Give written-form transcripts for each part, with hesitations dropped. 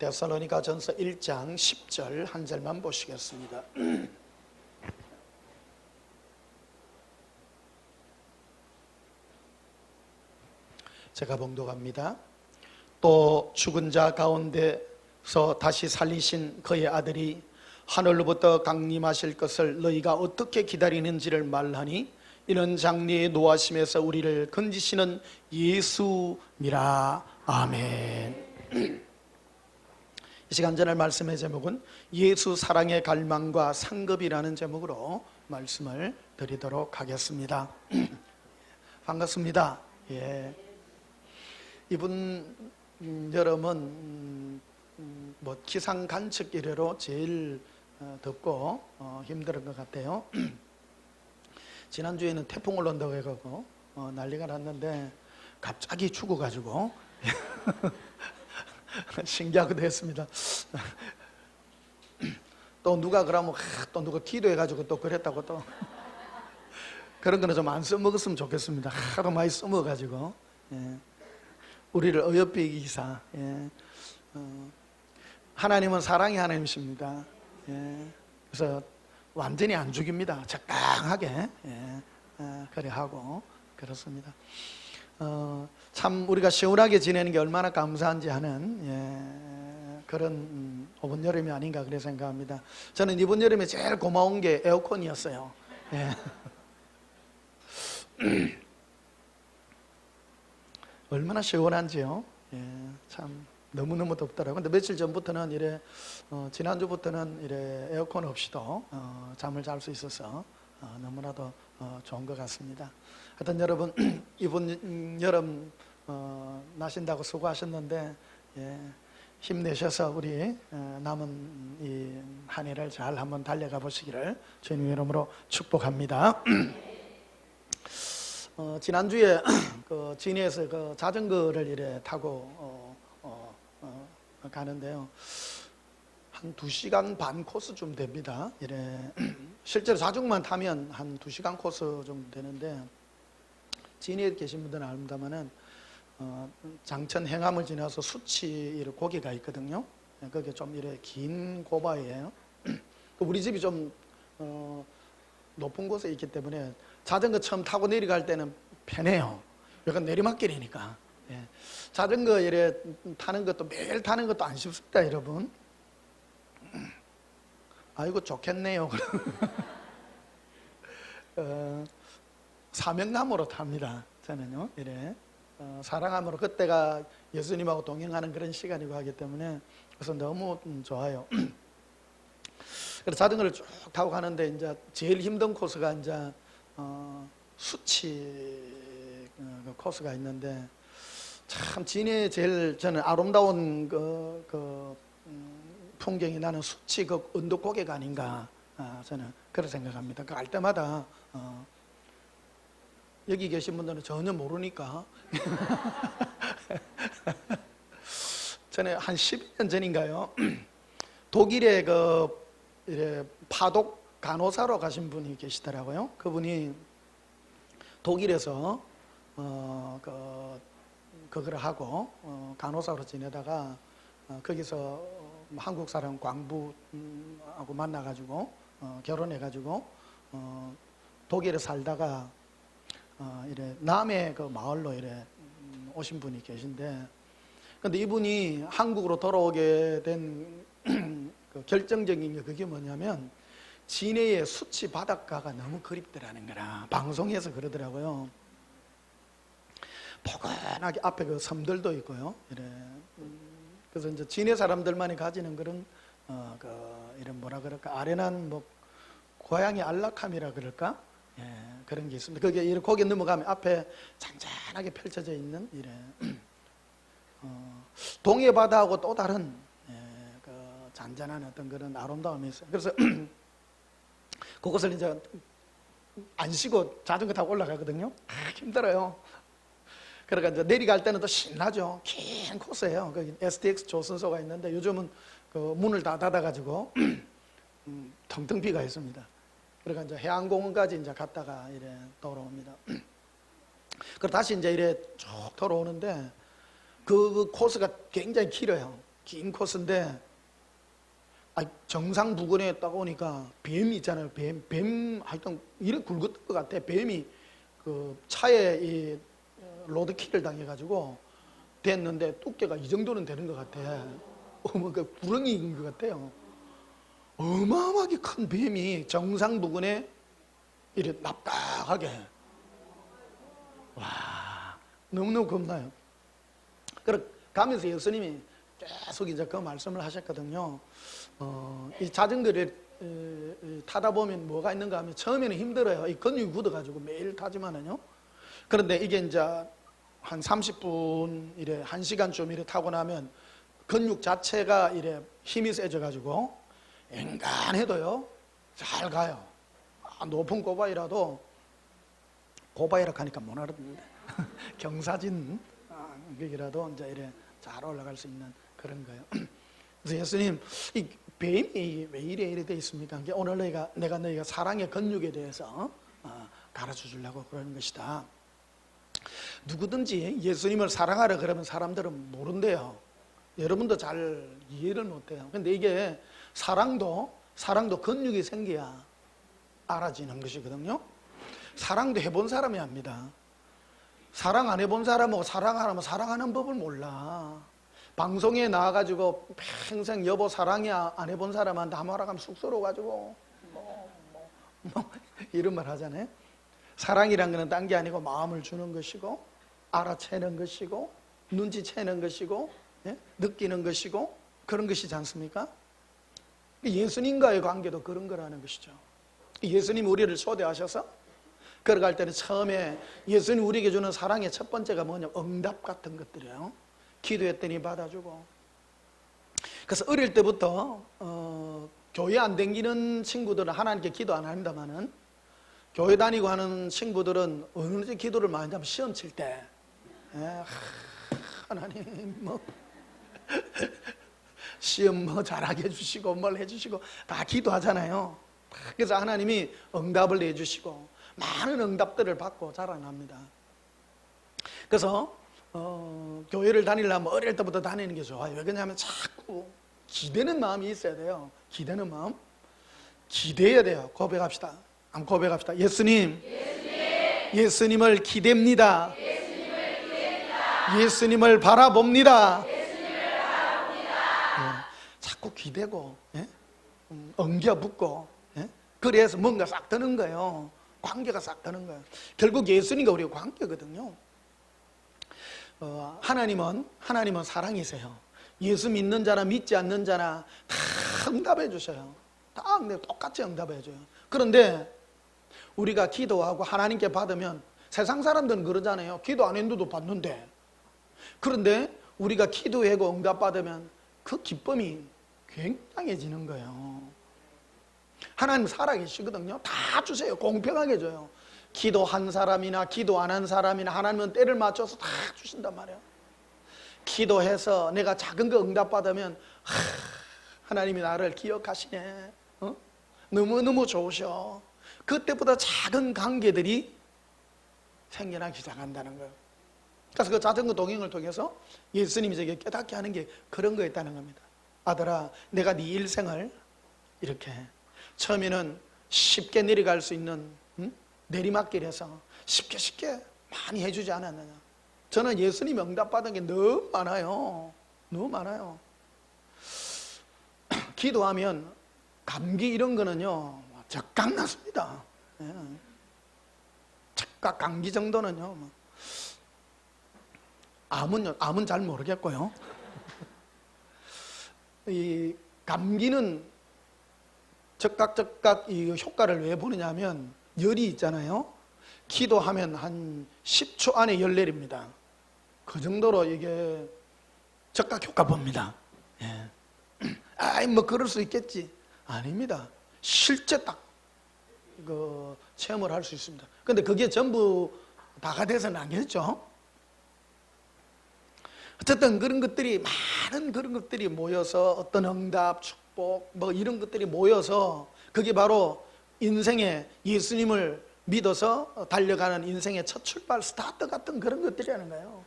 데살로니가전서 1장 10절 한 절만 보시겠습니다. 제가 봉독합니다. 또 죽은 자 가운데서 다시 살리신 그의 아들이 하늘로부터 강림하실 것을 너희가 어떻게 기다리는지를 말하니 이는 장래의 노하심에서 우리를 건지시는 예수니라. 아멘. 이 시간 전할 말씀의 제목은 예수 사랑의 갈망과 상급이라는 제목으로 말씀을 드리도록 하겠습니다. 반갑습니다. 예. 이번 여름은 기상 관측 이래로 제일 덥고 힘든 것 같아요. 지난주에는 태풍을 온다고 해가지고 난리가 났는데 갑자기 죽어가지고 신기하기도 했습니다. 또 누가 그러면 또 누가 기도해가지고 또 그랬다고 또 그런 거는 좀 안 써먹었으면 좋겠습니다. 하도 많이 써먹어가지고 예. 우리를 어여삐기 기사. 예. 하나님은 사랑의 하나님이십니다. 예. 그래서 완전히 안 죽입니다. 적당하게 그래 하고 그렇습니다. 참 우리가 시원하게 지내는 게 얼마나 감사한지 하는 그런 이번 여름이 아닌가 그래 생각합니다. 저는 이번 여름에 제일 고마운 게 에어컨이었어요. 예. 얼마나 시원한지요. 예, 참 너무너무 덥더라고요. 근데 며칠 전부터는 이래 지난주부터는 이래 에어컨 없이도 잠을 잘 수 있어서 너무나도 좋은 것 같습니다. 하여튼 여러분 이번 여름 나신다고 수고하셨는데 예, 힘내셔서 우리 남은 이 한 해를 잘 한번 달려가 보시기를 주님 이름으로 축복합니다. 지난주에 그 진해에서 그 자전거를 이래 타고 가는데요. 한 2시간 반 코스쯤 됩니다. 이래 실제로 자전거만 타면 한 2시간 코스 정도 되는데 진해에 계신 분들은 압니다만은 장천 행암을 지나서 수치 고개가 있거든요. 거기 좀 이래 긴 고바위예요. 우리 집이 좀 높은 곳에 있기 때문에 자전거 처음 타고 내려갈 때는 편해요. 약간 내리막길이니까. 예. 자전거 이래 타는 것도 매일 타는 것도 안 쉽습니다, 여러분. 아이고 좋겠네요. 사명감으로 탑니다. 저는요. 이래 사랑함으로 그때가 예수님하고 동행하는 그런 시간이고 하기 때문에 그래서 너무 좋아요. 그래서 자전거를 쭉 타고 가는데 이제 제일 힘든 코스가 이제 수치 그 코스가 있는데 참 진해 제일 저는 아름다운 풍경이 나는 수치 그 언덕고개가 아닌가 저는 그렇게 생각합니다. 갈 때마다 여기 계신 분들은 전혀 모르니까 저는 한 12년 전인가요? 독일에 이래 파독 간호사로 가신 분이 계시더라고요. 그분이 독일에서 그걸 하고 간호사로 지내다가 거기서 한국 사람 광부하고 만나가지고 결혼해가지고 독일에 살다가 이래 남의 그 마을로 이래 오신 분이 계신데, 근데 이분이 한국으로 돌아오게 된 그 결정적인 게 그게 뭐냐면 진해의 수치 바닷가가 너무 그립더라는 거라 방송에서 그러더라고요. 포근하게 앞에 그 섬들도 있고요. 이래 그래서 이제 진해 사람들만이 가지는 그런 이런 뭐라 그럴까 아련한 뭐 고향의 안락함이라 그럴까 그런 게 있습니다. 거기 이렇게 거기 넘어가면 앞에 잔잔하게 펼쳐져 있는 이래 동해 바다하고 또 다른 잔잔한 어떤 그런 아름다움이 있어요. 그래서 그곳을 이제 안 쉬고 자전거 타고 올라가거든요. 힘들어요. 그러니까 이제 내려갈 때는 또 신나죠. 긴 코스예요. 거기 STX 조선소가 있는데 요즘은 그 문을 다 닫아가지고 텅텅 비가 있습니다. 그러니까 이제 해안공원까지 이제 갔다가 이래 돌아옵니다. 그리고 다시 이제 이래 쭉 돌아오는데 그 코스가 굉장히 길어요. 긴 코스인데 정상 부근에 딱 오니까 뱀이 있잖아요. 뱀 하여튼 이렇게 굵었던 것 같아. 뱀이 그 차에 이 로드킬을 당해가지고 됐는데 두께가 이 정도는 되는 것 같아. 그 구렁이인 것 같아요. 어마어마하게 큰 뱀이 정상 부근에 이렇게 납작하게. 와, 너무너무 겁나요. 그래 가면서 예수님이 계속 이제 그 말씀을 하셨거든요. 이 자전거를 타다 보면 뭐가 있는가 하면 처음에는 힘들어요. 이 근육이 굳어가지고 매일 타지만은요. 그런데 이게 이제 한 30분 이래 1시간쯤 이래 타고 나면 근육 자체가 이래 힘이 세져가지고 엔간해도요 잘 가요. 높은 고바이라도 고바이라 하니까 못 알아듣는데 경사진 거기라도 이제 이래 잘 올라갈 수 있는 그런 거예요. 그래서 예수님 이 뱀이 왜 이래 돼 있습니까? 오늘 내가 너희가 사랑의 근육에 대해서 가르쳐 주려고 그러는 것이다. 누구든지 예수님을 사랑하라 그러면 사람들은 모른대요. 여러분도 잘 이해를 못해요. 근데 이게 사랑도 근육이 생겨야 알아지는 것이거든요. 사랑도 해본 사람이 합니다. 사랑 안 해본 사람하고 사랑하면 사랑하는 법을 몰라. 방송에 나와가지고 평생 여보 사랑이 안 해본 사람한테 한마라 가면 쑥스러워가지고 이런 말 하잖아요. 사랑이란 것은 딴 게 아니고 마음을 주는 것이고 알아채는 것이고 눈치채는 것이고 느끼는 것이고 그런 것이지 않습니까? 예수님과의 관계도 그런 거라는 것이죠. 예수님 우리를 초대하셔서 걸어갈 때는 처음에 예수님 우리에게 주는 사랑의 첫 번째가 뭐냐? 응답 같은 것들이에요. 기도했더니 받아주고. 그래서 어릴 때부터 교회 안 다니는 친구들은 하나님께 기도 안 합니다만은 교회 다니고 하는 친구들은 어느 기도를 많이 하면 시험 칠 때 하나님 뭐 시험 뭐 잘하게 해주시고 뭘 해주시고 다 기도하잖아요. 그래서 하나님이 응답을 내주시고 많은 응답들을 받고 자라납니다. 그래서 교회를 다니려면 어릴 때부터 다니는 게 좋아요. 왜 그러냐면 자꾸 기대는 마음이 있어야 돼요. 기대는 마음. 기대해야 돼요. 고백합시다. 한번 고백합시다. 예수님을 기대합니다. 예수님을 바라봅니다. 자꾸 기대고 엉겨 붙고 그래서 뭔가 싹 드는 거예요. 관계가 싹 드는 거예요. 결국 예수님과 우리의 관계거든요. 하나님은 사랑이세요. 예수 믿는 자나 믿지 않는 자나 다 응답해 주셔요. 다 똑같이 응답해 줘요. 그런데 우리가 기도하고 하나님께 받으면 세상 사람들은 그러잖아요. 기도 안 했는데도 받는데. 그런데 우리가 기도하고 응답 받으면 그 기쁨이 굉장해지는 거예요. 하나님 살아계시거든요. 다 주세요. 공평하게 줘요. 기도한 사람이나 기도 안 한 사람이나 하나님은 때를 맞춰서 다 주신단 말이에요. 기도해서 내가 작은 거 응답 받으면 하나님이 나를 기억하시네. 너무너무 좋으셔. 그때보다 작은 관계들이 생겨나기 시작한다는 거예요. 그래서 그 자전거 동행을 통해서 예수님이 저에게 깨닫게 하는 게 그런 거였다는 겁니다. 아들아, 내가 네 일생을 이렇게 처음에는 쉽게 내려갈 수 있는 내리막길에서 쉽게 많이 해주지 않았느냐. 저는 예수님 응답받은 게 너무 많아요. 너무 많아요. 기도하면 감기 이런 거는요 적각 났습니다. 적각 감기 정도는요. 암은 잘 모르겠고요. 이 감기는 적각 이 효과를 왜 보느냐면 열이 있잖아요. 기도하면 한 10초 안에 열 내립니다. 그 정도로 이게 적각 효과 봅니다. 뭐 그럴 수 있겠지. 아닙니다. 실제 딱 체험을 할 수 있습니다. 근데 그게 전부 다가 돼서는 안 되겠죠. 어쨌든 많은 그런 것들이 모여서 어떤 응답, 축복 뭐 이런 것들이 모여서 그게 바로 인생의 예수님을 믿어서 달려가는 인생의 첫 출발 스타트 같은 그런 것들이라는 거예요.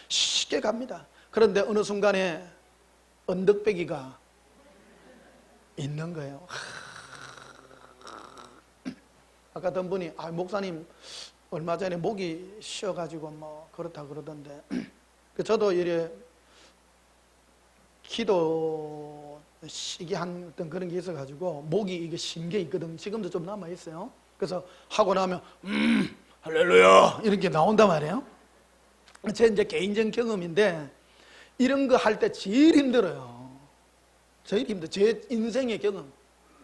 쉽게 갑니다. 그런데 어느 순간에 언덕배기가 있는 거예요. 아까 어떤 분이 목사님 얼마 전에 목이 쉬어가지고 뭐 그렇다 그러던데 저도 이래 기도 시기한 어떤 그런 게 있어가지고 목이 이게 쉰 게 있거든. 지금도 좀 남아 있어요. 그래서 하고 나면 할렐루야 이렇게 나온단 말이에요. 제 이제 개인적인 경험인데 이런 거 할 때 제일 힘들어요. 제일 힘들어. 제 인생의 경험.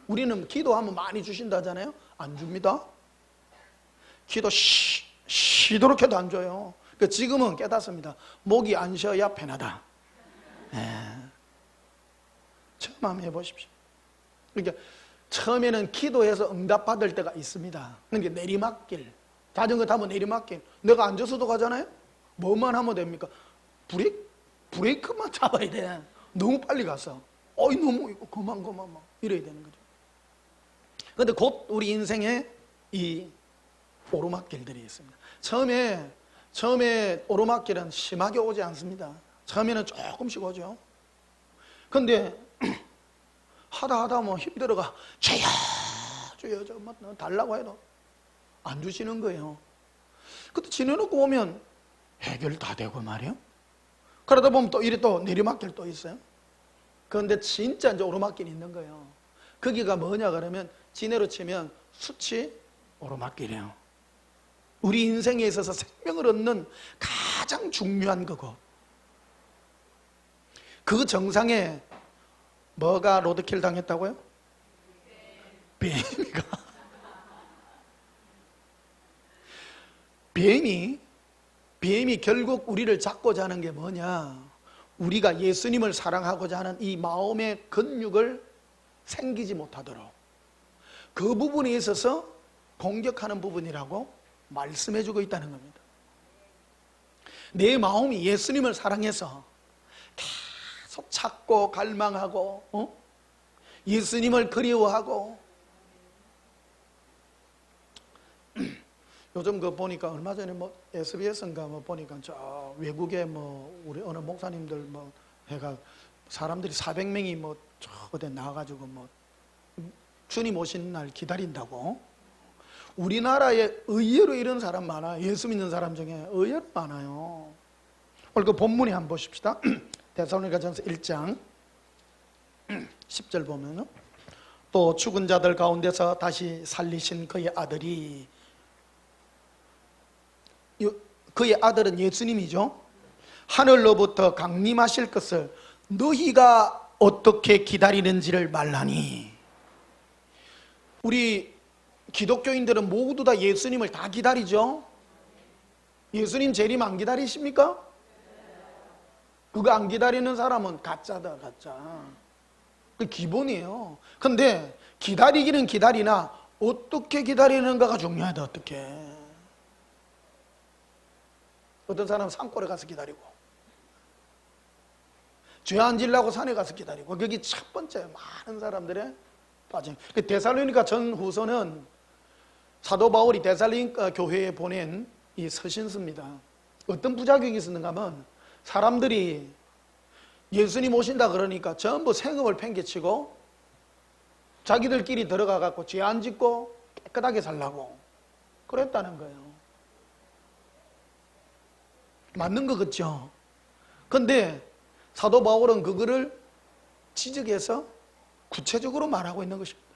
우리는 기도하면 많이 주신다잖아요. 안 줍니다. 기도 쉬도록 해도 안 줘요. 그러니까 지금은 깨닫습니다. 목이 안 쉬어야 편하다. 처음 한번 해보십시오. 그러니까 처음에는 기도해서 응답받을 때가 있습니다. 그러니까 내리막길, 자전거 타면 내리막길. 내가 앉아서도 가잖아요. 뭐만 하면 됩니까? 브레이크만 잡아야 돼. 너무 빨리 가서 너무 그만 막 이래야 되는 거죠. 그런데 곧 우리 인생에 이 오르막길들이 있습니다. 처음에 오르막길은 심하게 오지 않습니다. 처음에는 조금씩 오죠. 근데 하다 뭐 힘들어가 주여 좀 달라고 해도 안 주시는 거예요. 그때 지내놓고 오면 해결 다 되고 말이에요. 그러다 보면 또 이래 또 내리막길 또 있어요. 그런데 진짜 이제 오르막길이 있는 거예요. 거기가 뭐냐 그러면 진해로 치면 수치 오르막길이에요. 우리 인생에 있어서 생명을 얻는 가장 중요한 거고, 그 정상에 뭐가 로드킬 당했다고요? 뱀이 결국 우리를 잡고자 하는 게 뭐냐? 우리가 예수님을 사랑하고자 하는 이 마음의 근육을 생기지 못하도록 그 부분에 있어서 공격하는 부분이라고 말씀해주고 있다는 겁니다. 내 마음이 예수님을 사랑해서 계속 찾고 갈망하고 예수님을 그리워하고 요즘 그 보니까 얼마 전에 뭐 SBS인가 뭐 보니까 저 외국에 뭐 우리 어느 목사님들 뭐 해가 사람들이 400명이 뭐 저 어디 나와가지고 뭐 주님 오시는 날 기다린다고. 우리나라에 의외로 이런 사람 많아요. 예수 믿는 사람 중에 의외로 많아요. 오늘 그 본문에 한번 보십시다. 데살로니가전서 1장 10절 보면은 또 죽은 자들 가운데서 다시 살리신 그의 아들이, 그의 아들은 예수님이죠. 하늘로부터 강림하실 것을 너희가 어떻게 기다리는지를 말하니. 우리 기독교인들은 모두 다 예수님을 다 기다리죠. 예수님 재림 안 기다리십니까? 그거 안 기다리는 사람은 가짜다, 가짜. 그 기본이에요. 근데 기다리기는 기다리나 어떻게 기다리는가가 중요하다. 어떻게. 어떤 사람은 산골에 가서 기다리고, 죄 안 지려고 산에 가서 기다리고, 거기 첫 번째 많은 사람들의 빠짐. 데살로니가 전후서는 사도 바울이 데살로니가 교회에 보낸 이 서신서입니다. 어떤 부작용이 있었는가 하면 사람들이 예수님 오신다 그러니까 전부 생업을 팽개치고 자기들끼리 들어가 갖고 죄 안 짓고 깨끗하게 살라고 그랬다는 거예요. 맞는 거 같죠? 근데 사도 바울은 그거를 지적해서 구체적으로 말하고 있는 것입니다.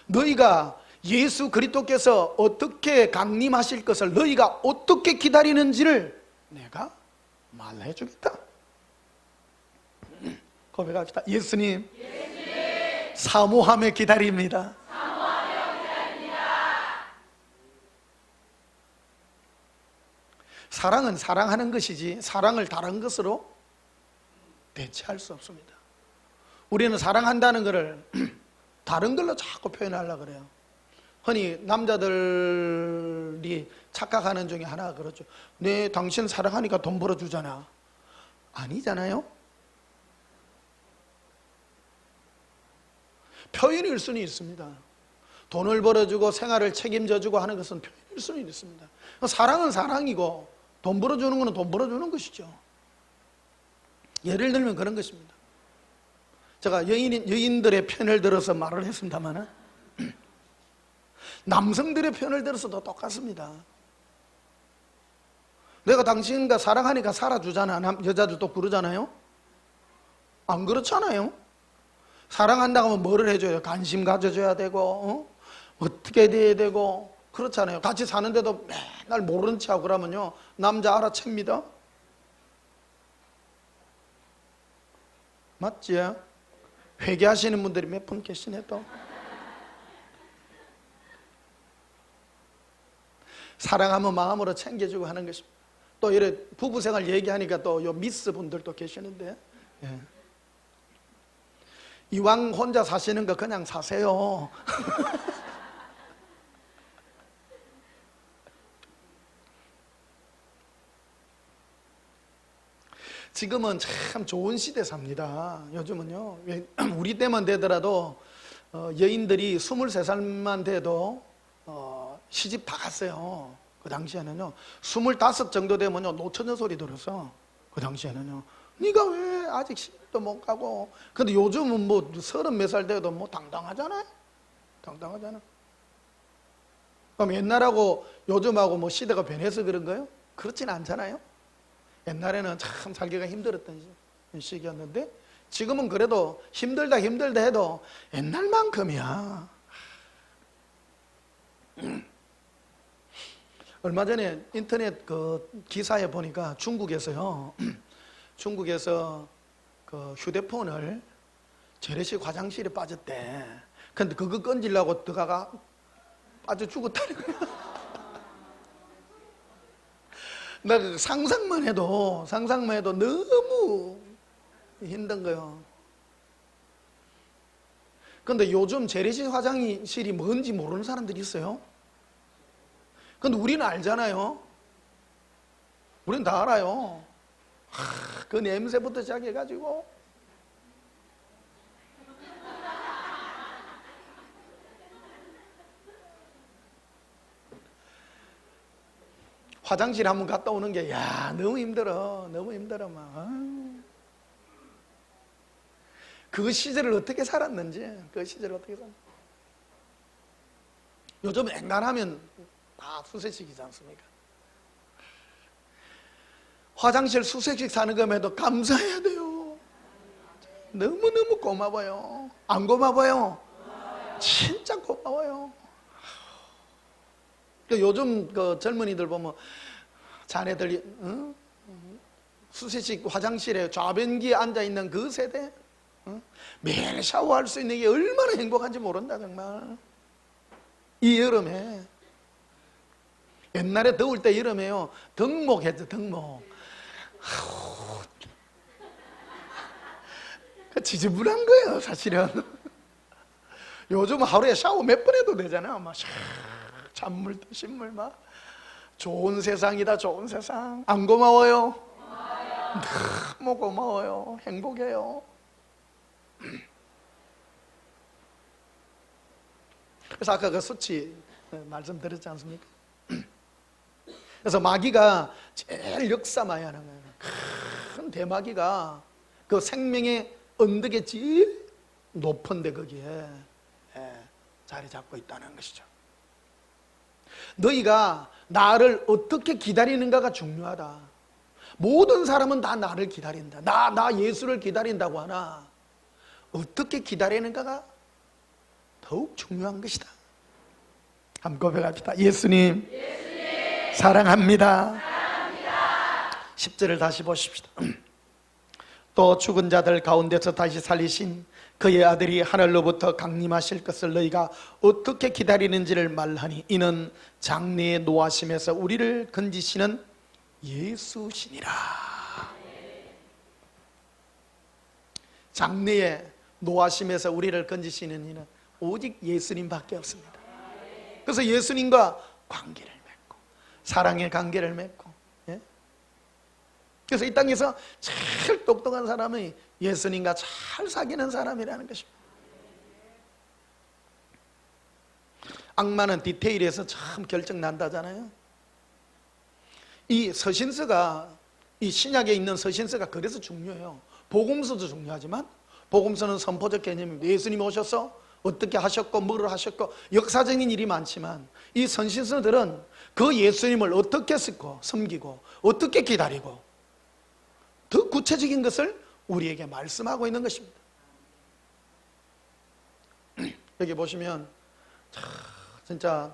너희가 예수 그리스도께서 어떻게 강림하실 것을 너희가 어떻게 기다리는지를 내가 말해 주겠다. 고백합시다. 예수님, 사모함에 기다립니다. 사랑은 사랑하는 것이지 사랑을 다른 것으로 대체할 수 없습니다. 우리는 사랑한다는 것을 다른 걸로 자꾸 표현하려고 그래요. 흔히 남자들이 착각하는 중에 하나가 그렇죠. 네, 당신 사랑하니까 돈 벌어주잖아. 아니잖아요. 표현일 수는 있습니다. 돈을 벌어주고 생활을 책임져주고 하는 것은 표현일 수는 있습니다. 사랑은 사랑이고 돈 벌어주는 것은 돈 벌어주는 것이죠. 예를 들면 그런 것입니다. 제가 여인들의 편을 들어서 말을 했습니다만 남성들의 편을 들어서도 똑같습니다. 내가 당신과 사랑하니까 살아주잖아. 여자들도 그러잖아요. 안 그렇잖아요. 사랑한다고 하면 뭐를 해줘요? 관심 가져줘야 되고 어떻게 돼야 되고 그렇잖아요. 같이 사는데도 맨날 모르는 척하고 그러면요 남자 알아챕니다. 맞지? 회개하시는 분들이 몇 분 계시네 또. 사랑하면 마음으로 챙겨주고 하는 것입니다. 또 이래 부부생활 얘기하니까 또 요 미스 분들도 계시는데 이왕 혼자 사시는 거 그냥 사세요. 지금은 참 좋은 시대 삽니다. 요즘은요 우리 때만 되더라도 여인들이 23살만 돼도 시집 다 갔어요. 그 당시에는요 25 정도 되면요 노처녀 소리 들었어. 그 당시에는요 네가 왜 아직 시집도 못 가고. 근데 요즘은 뭐 30 몇 살 돼도 뭐 당당하잖아요. 당당하잖아. 그럼 옛날하고 요즘하고 뭐 시대가 변해서 그런 거예요? 그렇진 않잖아요. 옛날에는 참 살기가 힘들었던 시기였는데 지금은 그래도 힘들다 해도 옛날만큼이야. 얼마 전에 인터넷 그 기사에 보니까 중국에서요 중국에서 그 휴대폰을 재래식 화장실에 빠졌대. 근데 그거 건지려고 들어가가 빠져 죽었다는 거야. 나 상상만 해도 너무 힘든 거예요. 근데 요즘 재래식 화장실이 뭔지 모르는 사람들이 있어요. 근데 우리는 알잖아요. 우리는 다 알아요. 그 냄새부터 시작해가지고 화장실 한번 갔다 오는 게 너무 힘들어 막. 그 시절을 어떻게 살았는지 요즘 앵간하면 다 수세식이지 않습니까? 화장실 수세식 사는 것에도 감사해야 돼요. 너무너무 고마워요. 안 고마워요? 진짜 고마워요. 요즘 그 젊은이들 보면 자네들 수세식 화장실에 좌변기에 앉아있는 그 세대 매일 샤워할 수 있는 게 얼마나 행복한지 모른다 정말. 이 여름에 옛날에 더울 때 여름에요 덕목 했죠. 덕목. 지저분한 거예요 사실은. 요즘 하루에 샤워 몇 번 해도 되잖아요. 막 찬물도 신물 막. 좋은 세상이다 좋은 세상. 안 고마워요? 너무 고마워요. 행복해요. 그래서 아까 그 수치 말씀드렸지 않습니까? 그래서 마귀가 제일 역사마야 하는 거예요. 큰 대마귀가 그 생명의 언덕에 제일 높은데 거기에 자리 잡고 있다는 것이죠. 너희가 나를 어떻게 기다리는가가 중요하다. 모든 사람은 다 나를 기다린다. 나 예수를 기다린다고 하나 어떻게 기다리는가가 더욱 중요한 것이다. 한번 고백합시다. 예수님, 사랑합니다. 10절을 다시 보십시다. 또 죽은 자들 가운데서 다시 살리신 그의 아들이 하늘로부터 강림하실 것을 너희가 어떻게 기다리는지를 말하니 이는 장래의 노하심에서 우리를 건지시는 예수시니라. 장래의 노하심에서 우리를 건지시는 이는 오직 예수님밖에 없습니다. 그래서 예수님과 관계를 맺고 사랑의 관계를 맺고 그래서 이 땅에서 제일 똑똑한 사람이 예수님과 잘 사귀는 사람이라는 것입니다. 악마는 디테일에서 참 결정난다잖아요. 이 서신서가 이 신약에 있는 서신서가 그래서 중요해요. 복음서도 중요하지만 복음서는 선포적 개념입니다. 예수님이 오셔서 어떻게 하셨고 뭘 하셨고 역사적인 일이 많지만 이 선신서들은 그 예수님을 어떻게 쓰고 섬기고 어떻게 기다리고 더 구체적인 것을 우리에게 말씀하고 있는 것입니다. 여기 보시면 진짜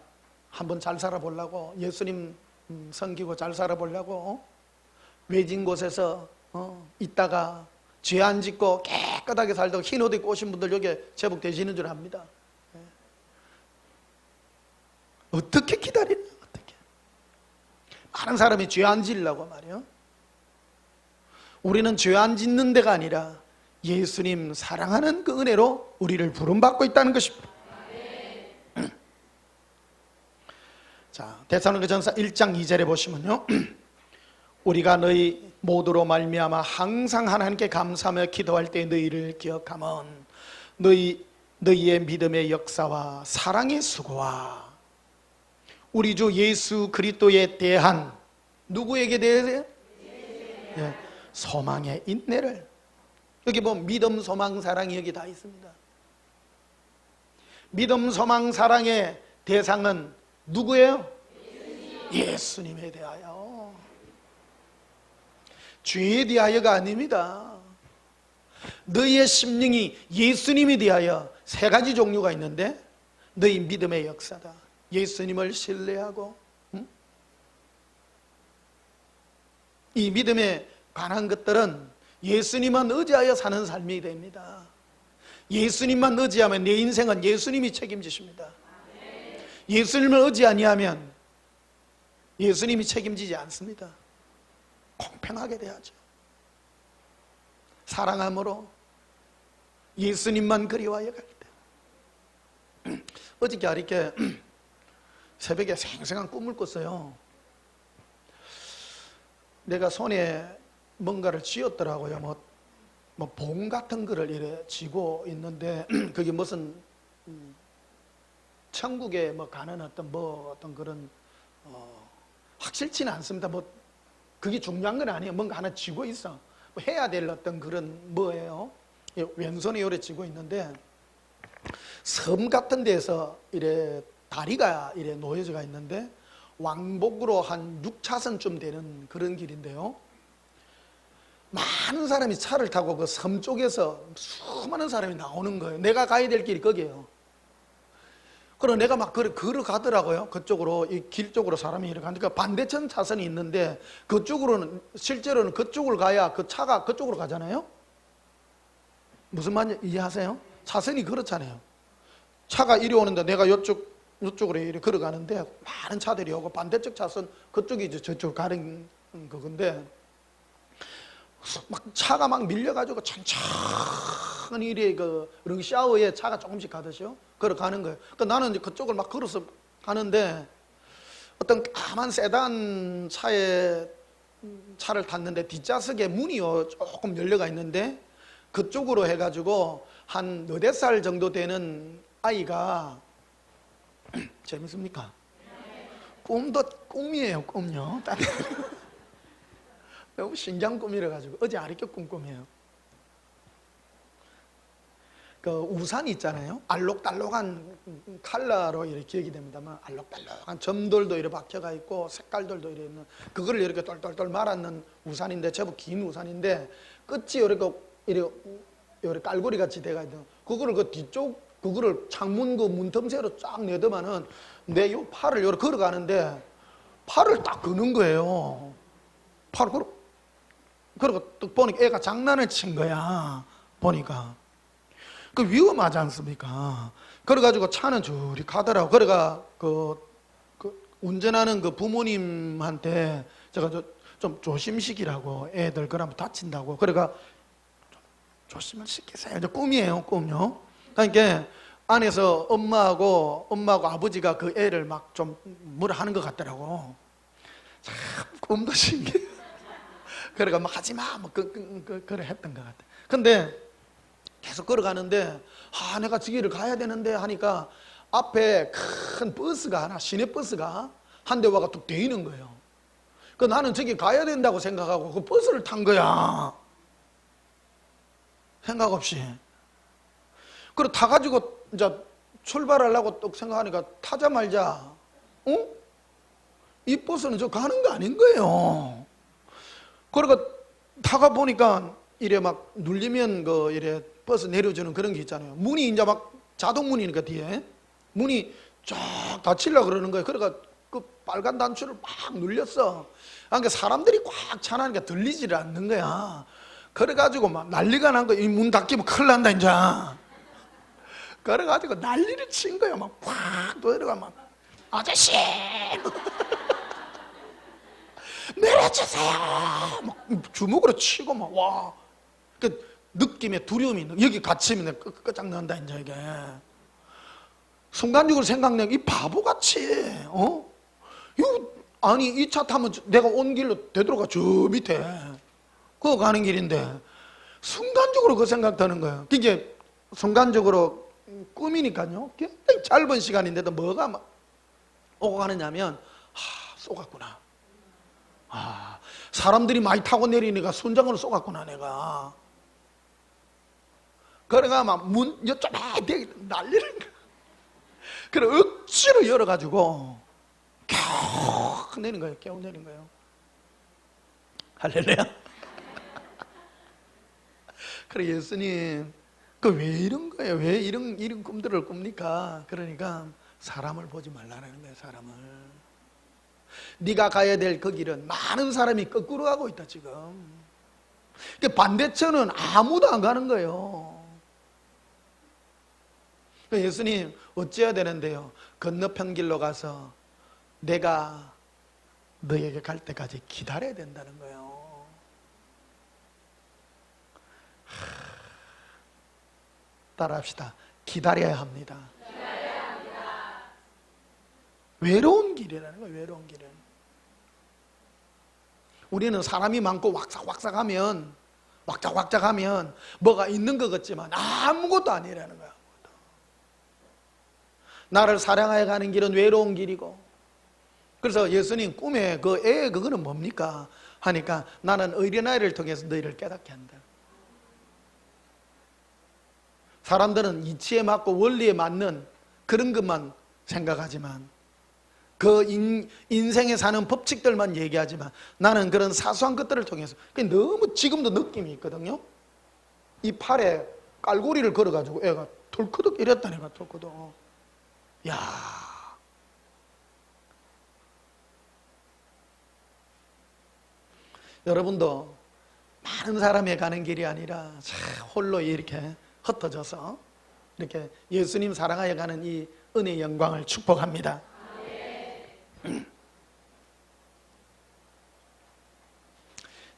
한번 잘 살아보려고 예수님 섬기고 잘 살아보려고 외진 곳에서 있다가 죄 안 짓고 깨끗하게 살다가 흰 옷 입고 오신 분들 여기 제법 되시는 줄 압니다. 어떻게 기다리나 어떻게 많은 사람이 죄 안 지으려고 말이에요. 우리는 죄 안 짓는 데가 아니라 예수님 사랑하는 그 은혜로 우리를 부름받고 있다는 것입니다. 자, 데살로니가전서 1장 2절에 보시면요, 우리가 너희 모두로 말미암아 항상 하나님께 감사하며 기도할 때 너희를 기억하면 너희의 믿음의 역사와 사랑의 수고와 우리 주 예수 그리스도에 대한 누구에게 대해? 예, 소망의 인내를. 여기 보면 믿음, 소망, 사랑이 여기 다 있습니다. 믿음, 소망, 사랑의 대상은 누구예요? 예수님에 대하여. 죄에 대하여가 아닙니다. 너희의 심령이 예수님에 대하여 세 가지 종류가 있는데 너희 믿음의 역사다. 예수님을 신뢰하고 이 믿음에 관한 것들은 예수님만 의지하여 사는 삶이 됩니다. 예수님만 의지하면 내 인생은 예수님이 책임지십니다. 예수님을 의지 아니하면 예수님이 책임지지 않습니다. 공평하게 돼야죠. 사랑함으로 예수님만 그리워하여 갈 때. 어저께 이렇게 새벽에 생생한 꿈을 꿨어요. 내가 손에 뭔가를 쥐었더라고요. 뭐 봉 같은 거를 이래 쥐고 있는데 그게 무슨 천국에 뭐 가는 어떤 그런 확실치는 않습니다. 뭐 그게 중요한 건 아니에요. 뭔가 하나 쥐고 있어. 뭐 해야 될 어떤 그런 뭐예요? 왼손에 요래 쥐고 있는데 섬 같은 데서 이래 다리가 이래 놓여져가 있는데 왕복으로 한 6차선쯤 되는 그런 길인데요. 많은 사람이 차를 타고 그 섬 쪽에서 수많은 사람이 나오는 거예요. 내가 가야 될 길이 거기에요. 그래서 내가 막 걸어가더라고요. 그쪽으로, 이 길 쪽으로 사람이 이렇게 가니까 반대편 차선이 있는데 그쪽으로는, 실제로는 그쪽을 가야 그 차가 그쪽으로 가잖아요. 무슨 말인지 이해하세요? 차선이 그렇잖아요. 차가 이리 오는데 내가 이쪽으로 이렇게 걸어가는데 많은 차들이 오고 반대쪽 차선, 그쪽이 이제 저쪽 가는 그건데 막 차가 막 밀려가지고 천천히 이래 그 릉샤워에 차가 조금씩 가듯이요. 걸어가는 거예요. 그러니까 나는 이제 그쪽을 막 걸어서 가는데 어떤 까만 세단 차를 탔는데 뒷좌석에 문이요 조금 열려가 있는데 그쪽으로 해가지고 한 4-5살 정도 되는 아이가 재밌습니까? 꿈도 꿈이에요. 꿈요. 너무 신기한 꿈이라 가지고 어제 아리께 꿈이에요. 그 우산이 있잖아요. 알록달록한 컬러로 이렇게 기억이 됩니다만 알록달록한 점들도 이렇게 박혀가 있고 색깔들도 이렇게 있는 그거를 이렇게 똘똘똘 말았는 우산인데 제법 긴 우산인데 끝이 이렇게 깔고리 같이 돼가 있는 그거를 그 뒤쪽 그거를 창문 그 문틈새로 쫙 내더만은 내 요 팔을 이렇게 걸어가는데 팔을 딱 그는 거예요. 팔을 그러고 또 보니까 애가 장난을 친 거야. 보니까 그 위험하지 않습니까? 그래가지고 차는 저리 가더라고. 그래가 그 운전하는 그 부모님한테 제가 좀 조심시키라고 애들 그러면 다친다고. 그래가 조심을 시키세요. 꿈이에요, 꿈요. 그러니까 안에서 엄마하고 아버지가 그 애를 막 좀 뭐라 하는 것 같더라고. 참 꿈도 신기해. 그래가 막 하지마 뭐 그래 했던 것 같아. 근데 계속 걸어가는데 내가 저 길을 가야 되는데 하니까 앞에 큰 버스가 하나, 시내버스가 한 대 와가 뚝 대이는 거예요. 그 나는 저기 가야 된다고 생각하고 그 버스를 탄 거야. 생각 없이. 그리고 타가지고 이제 출발하려고 또 생각하니까 타자마자 이 버스는 저 가는 거 아닌 거예요. 그러니까 타가 보니까 이래 막 눌리면 그 이래 버스 내려주는 그런 게 있잖아요. 문이 이제 막 자동 문이니까 뒤에 문이 쫙 닫히려고 그러는 거예요. 그러니까 그 빨간 단추를 막 눌렸어. 그러니까 사람들이 꽉 차나니까 들리지를 않는 거야. 그래가지고 막 난리가 난 거야. 이 문 닫히면 큰일 난다 이제. 그래가지고 난리를 친 거예요. 막 팍 들어가 막 아저씨 내려주세요. 막 주먹으로 치고 막 와. 그 느낌에 두려움이 여기 갇히면 끝장난다 이제 이게. 순간적으로 생각나면 이 바보같이 이거 아니 이 차 타면 내가 온 길로 되돌아가 저 밑에 그거 가는 길인데 순간적으로 그 생각 드는 거예요. 이게 순간적으로 꿈이니까요. 굉장히 짧은 시간인데도 뭐가 막 오고 가느냐면 쏘갔구나. 사람들이 많이 타고 내리니까 순장으로 쏘갔구나 내가. 그래가 막 문 요쪽에 난리는 거야. 그래 억지로 열어가지고 겨우 내린 거예요. 겨우 내린 거예요. 할렐루야. 그래 예수님 그 왜 이런 거예요? 왜 이런 꿈들을 꿉니까? 그러니까 사람을 보지 말라는 거예요. 사람을. 네가 가야 될 그 길은 많은 사람이 거꾸로 가고 있다 지금. 반대편은 아무도 안 가는 거예요. 예수님 어찌해야 되는데요? 건너편 길로 가서 내가 너에게 갈 때까지 기다려야 된다는 거예요. 따라합시다. 기다려야 합니다. 외로운 길이라는 거예요. 외로운 길은. 우리는 사람이 많고 왁삭왁삭하면 왁작왁작하면 뭐가 있는 것 같지만 아무것도 아니라는 거야. 아무것도. 나를 사랑하여 가는 길은 외로운 길이고. 그래서 예수님 꿈에 그거는 뭡니까? 하니까 나는 어린아이를 통해서 너희를 깨닫게 한다. 사람들은 이치에 맞고 원리에 맞는 그런 것만 생각하지만 그 인생에 사는 법칙들만 얘기하지만 나는 그런 사소한 것들을 통해서 너무 지금도 느낌이 있거든요. 이 팔에 깔고리를 걸어가지고 애가 털커덕 이랬다 내가 털커덕. 야, 여러분도 많은 사람이 가는 길이 아니라 홀로 이렇게 흩어져서 이렇게 예수님 사랑하여 가는 이 은혜의 영광을 축복합니다.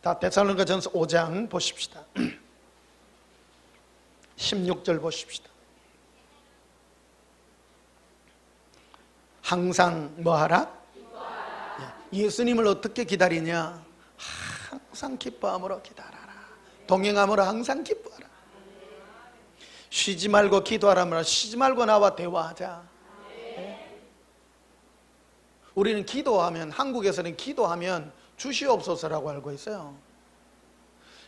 다 데살로니가전서 5장 보십시다. 16절 보십시다. 항상 뭐하라? 예수님을 어떻게 기다리냐? 항상 기뻐함으로 기다려라. 동행함으로 항상 기뻐하라. 쉬지 말고 기도하라. 쉬지 말고 나와 대화하자. 우리는 기도하면, 한국에서는 기도하면 주시옵소서라고 알고 있어요.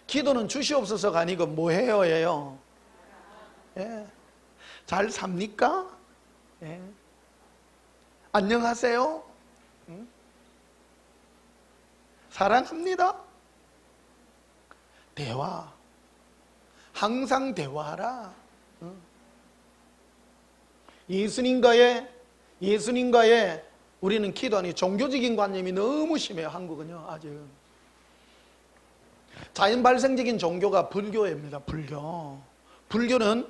기도는 주시옵소서가 아니고 뭐해요? 예요. 예. 잘 삽니까? 예. 안녕하세요. 응? 사랑합니다. 대화. 항상 대화하라. 응? 예수님과의 우리는 기도하니 종교적인 관념이 너무 심해요. 한국은요. 아직 자연 발생적인 종교가 불교입니다. 불교는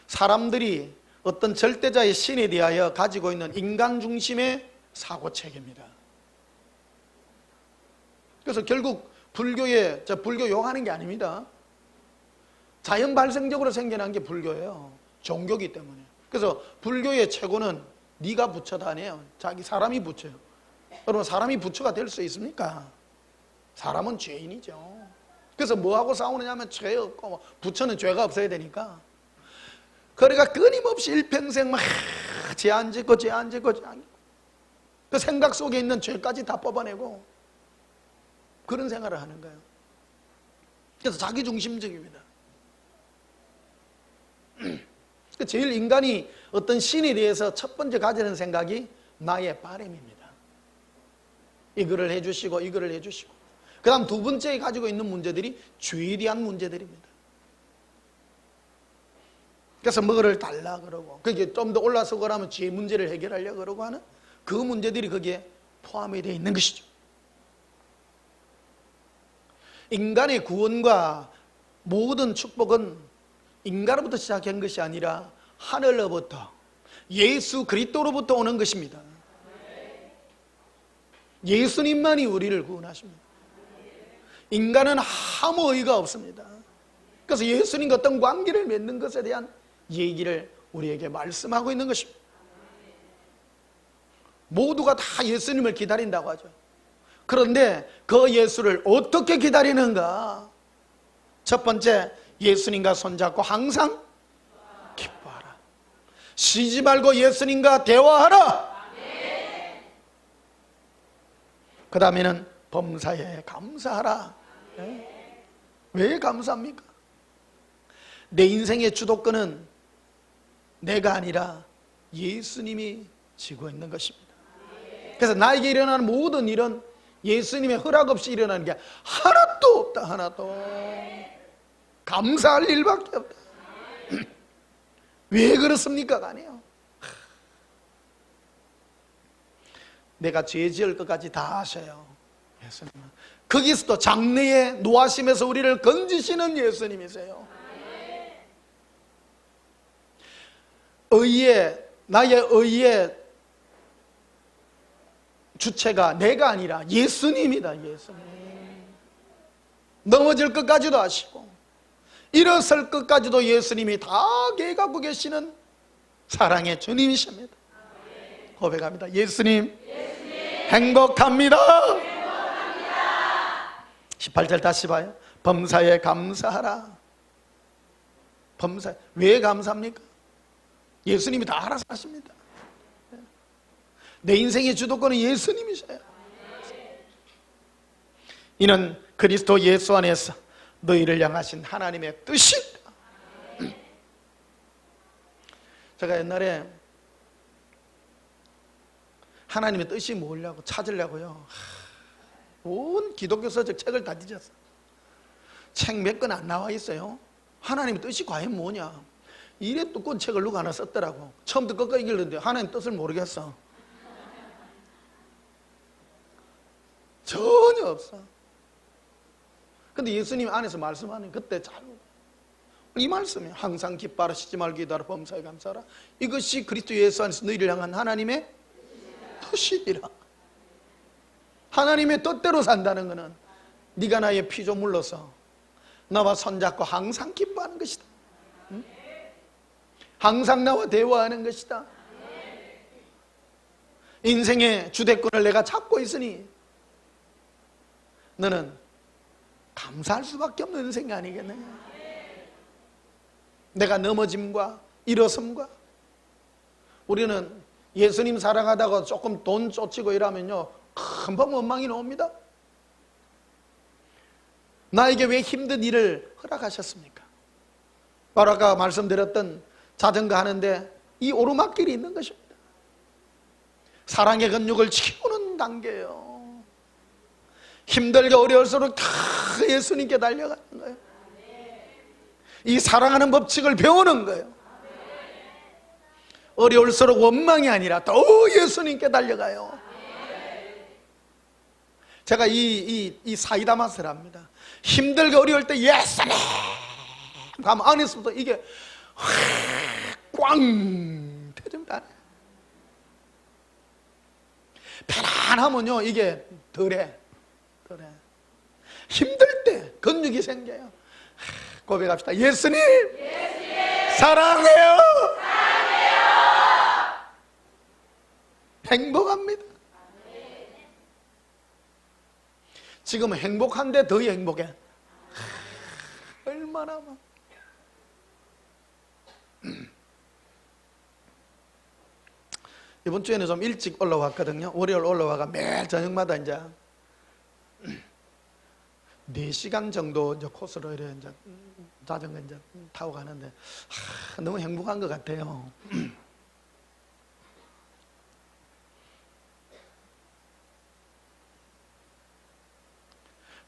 사람들이 어떤 절대자의 신에 대하여 가지고 있는 인간 중심의 사고체계입니다. 그래서 결국 불교 욕하는 게 아닙니다. 자연 발생적으로 생겨난 게 불교예요. 종교기 때문에. 그래서 불교의 최고는 네가 부처다 아니에요. 자기 사람이 부처예요. 여러분 사람이 부처가 될 수 있습니까? 사람은 죄인이죠. 그래서 뭐하고 싸우느냐 하면 죄 없고 부처는 죄가 없어야 되니까. 그러니까 끊임없이 일평생 막 죄 안 짓고 그 생각 속에 있는 죄까지 다 뽑아내고 그런 생활을 하는 거예요. 그래서 자기중심적입니다. 제일 인간이 어떤 신에 대해서 첫 번째 가지는 생각이 나의 바람입니다. 이거를 해주시고 이거를 해주시고, 그 다음 두 번째 가지고 있는 문제들이 죄에 대한 문제들입니다. 그래서 뭐를 달라 그러고, 그게 좀 더 올라서고 하면 죄 문제를 해결하려고 그러고 하는 그 문제들이 거기에 포함이 되어 있는 것이죠. 인간의 구원과 모든 축복은 인간으로부터 시작한 것이 아니라 하늘로부터, 예수 그리스도로부터 오는 것입니다. 예수님만이 우리를 구원하십니다. 인간은 아무 의의가 없습니다. 그래서 예수님과 어떤 관계를 맺는 것에 대한 얘기를 우리에게 말씀하고 있는 것입니다. 모두가 다 예수님을 기다린다고 하죠. 그런데 그 예수를 어떻게 기다리는가? 첫 번째, 예수님과 손잡고 항상 기뻐하라. 쉬지 말고 예수님과 대화하라. 그 다음에는 범사에 감사하라. 왜 감사합니까? 내 인생의 주도권은 내가 아니라 예수님이 쥐고 있는 것입니다. 그래서 나에게 일어나는 모든 일은 예수님의 허락 없이 일어나는 게 하나도 없다. 하나도. 감사할 일밖에 없다. 왜 그렇습니까가 아니에요. 내가 죄 지을 것까지 다 하셔요, 예수님은. 거기서도 장래에 노하심에서 우리를 건지시는 예수님이세요. 나의 의의 주체가 내가 아니라 예수님이다. 예수님. 넘어질 것까지도 아시고 일어설 것까지도 예수님이 다 계획하고 계시는 사랑의 주님이십니다. 고백합니다. 예수님, 행복합니다. 18절 다시 봐요. 범사에 감사하라. 범사. 왜 감사합니까? 예수님이 다 알아서 하십니다. 내 인생의 주도권은 예수님이셔요. 이는 그리스도 예수 안에서 너희를 향하신 하나님의 뜻이다. 제가 옛날에 하나님의 뜻이 뭐냐고 찾으려고요, 온 기독교서적 책을 다 뒤졌어요. 책 몇 권 안 나와 있어요. 하나님의 뜻이 과연 뭐냐, 이래 두꺼운 책을 누가 하나 썼더라고. 처음부터 끝까지 읽었는데 하나님 뜻을 모르겠어. 전혀 없어. 근데 예수님 안에서 말씀하는 그때 잘 이 말씀이에요. 항상 기뻐하라, 쉬지 말고 기도하라, 범사에 감사하라. 이것이 그리스도 예수 안에서 너희를 향한 하나님의 뜻이니라. 하나님의 뜻대로 산다는 것은 네가 나의 피조물로서 나와 손잡고 항상 기뻐하는 것이다. 응? 항상 나와 대화하는 것이다. 인생의 주대권을 내가 잡고 있으니 너는 감사할 수밖에 없는 인생이 아니겠느냐. 내가 넘어짐과 일어섬과, 우리는 예수님 사랑하다가 조금 돈 쫓치고 이러면요 금방 원망이 나옵니다. 나에게 왜 힘든 일을 허락하셨습니까? 바로 아까 말씀드렸던 자전거 하는데 이 오르막길이 있는 것입니다. 사랑의 근육을 키우는 단계예요. 힘들게 어려울수록 다 예수님께 달려가는 거예요. 이 사랑하는 법칙을 배우는 거예요. 어려울수록 원망이 아니라 더 예수님께 달려가요. 제가 이 사이다 맛을 합니다. 힘들게 어려울 때 예수님 하면 안에서부터 이게 꽝 터집니다. 편안하면요 이게 덜해. 힘들 때 근육이 생겨요. 고백합시다. 예수님, 사랑해요. 행복합니다. 지금 행복한데 더 행복해. 얼마나 막. 이번 주에는 좀 일찍 올라왔거든요. 월요일 올라와가 매일 저녁마다 이제 4시간 정도 이제 코스로 이제 자전거 이제 타고 가는데 너무 행복한 것 같아요.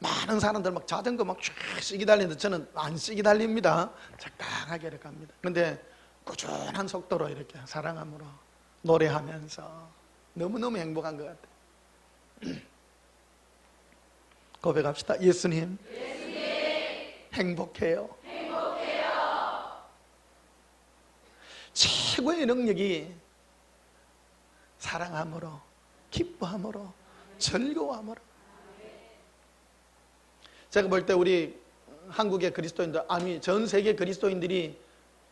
많은 사람들 막 자전거 막 쭉 시기 달리는데 저는 안 시기 달립니다. 적당하게 이렇게 갑니다. 근데 꾸준한 속도로 이렇게 사랑함으로 노래하면서 너무너무 행복한 것 같아요. 고백합시다. 예수님, 행복해요. 최고의 능력이 사랑함으로, 기뻐함으로, 즐거워함으로. 제가 볼 때 우리 한국의 그리스도인들, 아니 전 세계 그리스도인들이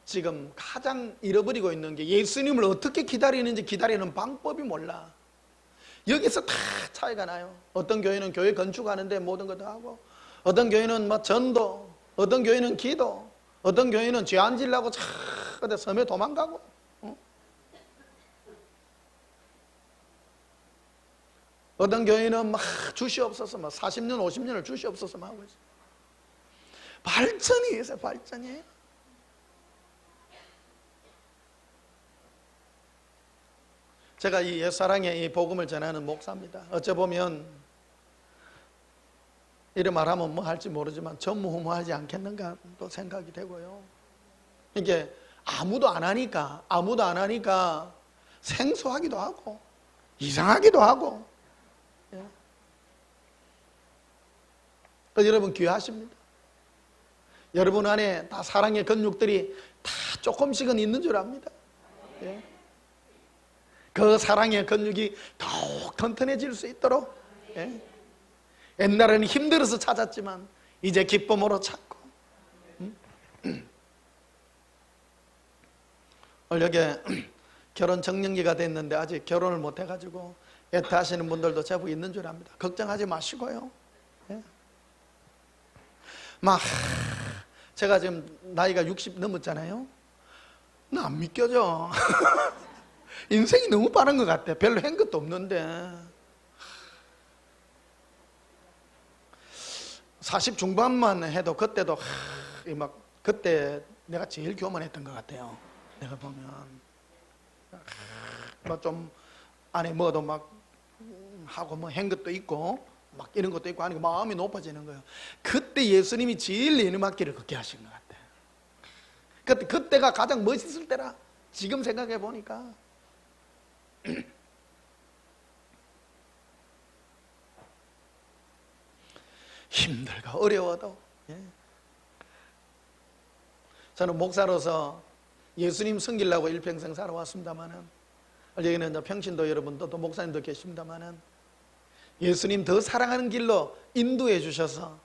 지금 가장 잃어버리고 있는 게 예수님을 어떻게 기다리는지 기다리는 방법이 몰라. 여기서 다 차이가 나요. 어떤 교회는 교회 건축하는데 모든 것 다 하고, 어떤 교회는 뭐 전도, 어떤 교회는 기도, 어떤 교회는 죄 안 지려고 어디 섬에 도망가고, 어떤 교회는 막 주시옵소서, 막 40년, 50년을 주시옵소서 하고 있어요. 발전이 있어요, 발전이. 제가 이 옛사랑의 이 복음을 전하는 목사입니다. 어째 보면 이런 말하면 뭐 할지 모르지만 전무후무하지 않겠는가 또 생각이 되고요. 이게 아무도 안 하니까 생소하기도 하고 이상하기도 하고. 예. 여러분 귀하십니다. 여러분 안에 다 사랑의 근육들이 다 조금씩은 있는 줄 압니다. 예. 그 사랑의 근육이 더욱 튼튼해질 수 있도록, 예. 옛날에는 힘들어서 찾았지만 이제 기쁨으로 찾고. 여기 결혼 정년기가 됐는데 아직 결혼을 못 해가지고 애타하시는 분들도 제법 있는 줄 압니다. 걱정하지 마시고요. 예. 막 제가 지금 나이가 60 넘었잖아요. 나 안 믿겨져. 인생이 너무 빠른 것 같아. 별로 한 것도 없는데 40 중반만 해도 그때도 막 그때 내가 제일 교만했던 것 같아요. 내가 보면 뭐 좀 안에 뭐도 막 하고 뭐 한 것도 있고 막 이런 것도 있고 하니까 마음이 높아지는 거예요. 그때 예수님이 제일 내리막길을 걷게 하신 것 같아요. 그때가 가장 멋있을 때라. 지금 생각해 보니까 힘들고 어려워도, 예. 저는 목사로서 예수님 섬기려고 일평생 살아왔습니다만은, 여기는 평신도 여러분도 또 목사님도 계십니다만은, 예수님 더 사랑하는 길로 인도해 주셔서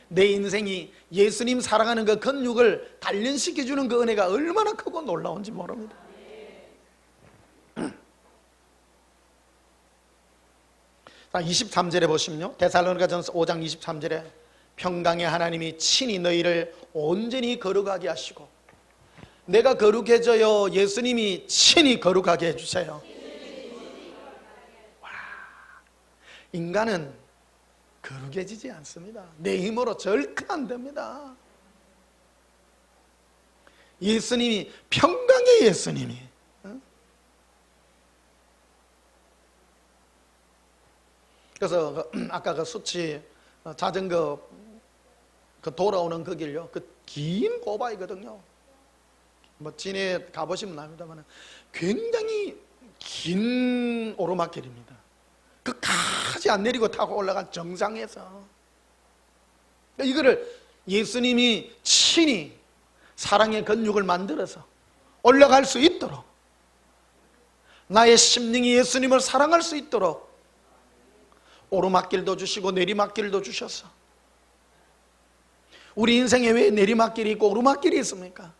내 인생이 예수님 사랑하는 그 근육을 단련시켜 주는 그 은혜가 얼마나 크고 놀라운지 모릅니다. 23절에 보시면요, 데살로니가전서 5장 23절에 평강의 하나님이 친히 너희를 온전히 거룩하게 하시고, 내가 거룩해져요? 예수님이 친히 거룩하게 해주세요. 와, 인간은 거룩해지지 않습니다. 내 힘으로 절대 안 됩니다. 예수님이, 평강의 예수님이, 그래서 아까 그 수치 자전거 그 돌아오는 그 길요, 그 긴 고바이거든요. 뭐 진해 가보시면 압니다만 굉장히 긴 오르막길입니다. 끝까지 안 내리고 타고 올라간 정상에서 이거를 예수님이 친히 사랑의 근육을 만들어서 올라갈 수 있도록, 나의 심령이 예수님을 사랑할 수 있도록 오르막길도 주시고 내리막길도 주셔서, 우리 인생에 왜 내리막길이 있고 오르막길이 있습니까?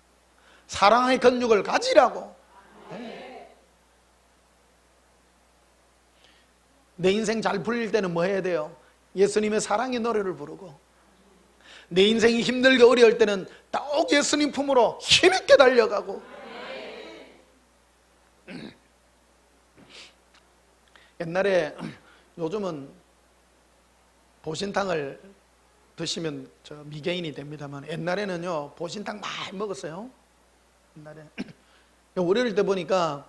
사랑의 근육을 가지라고. 내 인생 잘 풀릴 때는 뭐 해야 돼요? 예수님의 사랑의 노래를 부르고, 내 인생이 힘들게 어려울 때는 더욱 예수님 품으로 힘있게 달려가고. 옛날에, 요즘은 보신탕을 드시면 저 미개인이 됩니다만 옛날에는요 보신탕 많이 먹었어요. 옛날에 어릴 때 보니까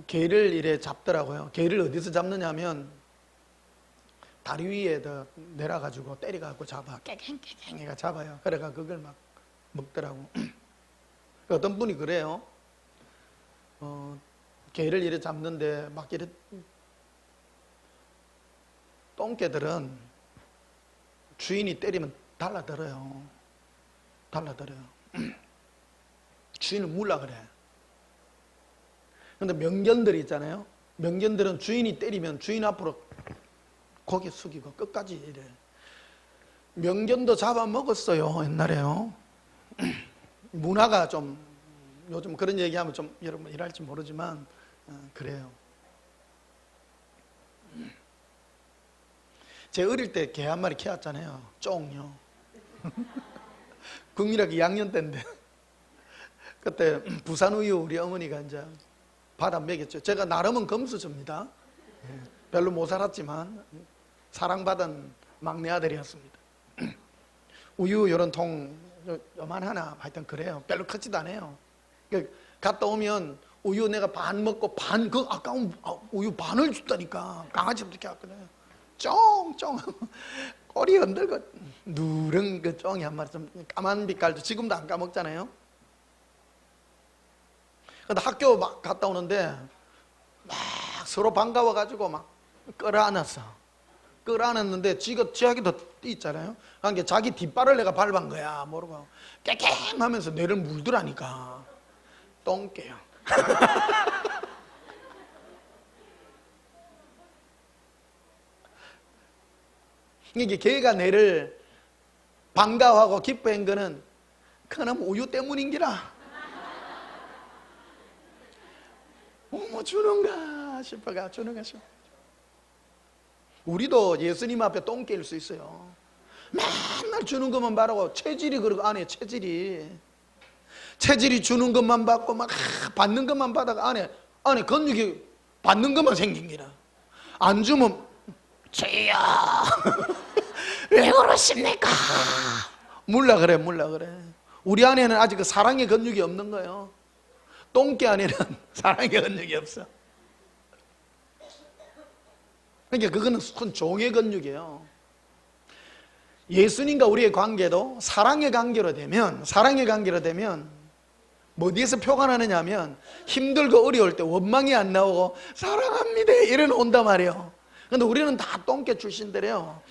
게를 이래 잡더라고요. 게를 어디서 잡느냐면 다리 위에다 내려가지고 때려가지고 잡아 깨갱깨갱 해가 잡아요. 그래가 그걸 막 먹더라고. 어떤 분이 그래요. 게를 이래 잡는데 막 이래 똥개들은 주인이 때리면 달라들어요. 달라들어요. 주인을 물라 그래. 근데 명견들 있잖아요. 명견들은 주인이 때리면 주인 앞으로 고개 숙이고 끝까지 이래. 명견도 잡아먹었어요 옛날에요. 문화가 좀 요즘 그런 얘기하면 좀 여러분 이럴지 모르지만 그래요. 제 어릴 때 개 한 마리 키웠잖아요. 쫑요. 국민학교 2학년 때인데 그때 부산 우유 우리 어머니가 이제 받아 먹였죠. 제가 나름은 금수저입니다. 별로 못 살았지만 사랑받은 막내 아들이었습니다. 우유 이런 통 요만하나 하여튼 그래요. 별로 크지도 않아요. 갔다 오면 우유 내가 반 먹고 반 그 아까운 우유 반을 줬다니까. 강아지도 이렇게 왔거든요. 쫑쫑 꼬리 흔들고 누런 그 쫑이 한 마리 좀 까만 빛깔도 지금도 안 까먹잖아요. 근데 학교 막 갔다 오는데 막 서로 반가워가지고 막 끌어안았어. 끌어안았는데 지하기도 있잖아요. 그러니까 자기 뒷발을 내가 밟은 거야. 모르고 깨갱 하면서 뇌를 물더라니까. 똥개요. 이게 개가 뇌를 반가워하고 기뻐한 거는 그놈 우유 때문인기라. 뭐 주는가 싶어가 주는가 싶어. 우리도 예수님 앞에 똥개일 수 있어요. 맨날 주는 것만 바라고 체질이 그러고 안에 체질이 주는 것만 받고 막 받는 것만 받아가 안에 근육이 받는 것만 생긴 기라. 안 주면 주여 왜 그러십니까? 물라 그래. 우리 안에는 아직 그 사랑의 근육이 없는 거예요. 똥개 안에는 사랑의 근육이 없어. 그러니까 그거는 큰 종의 근육이에요. 예수님과 우리의 관계도 사랑의 관계로 되면 뭐 어디에서 표가 나느냐 하면 힘들고 어려울 때 원망이 안 나오고 사랑합니다 이런 온단 말이에요. 근데 우리는 다 똥개 출신들이에요.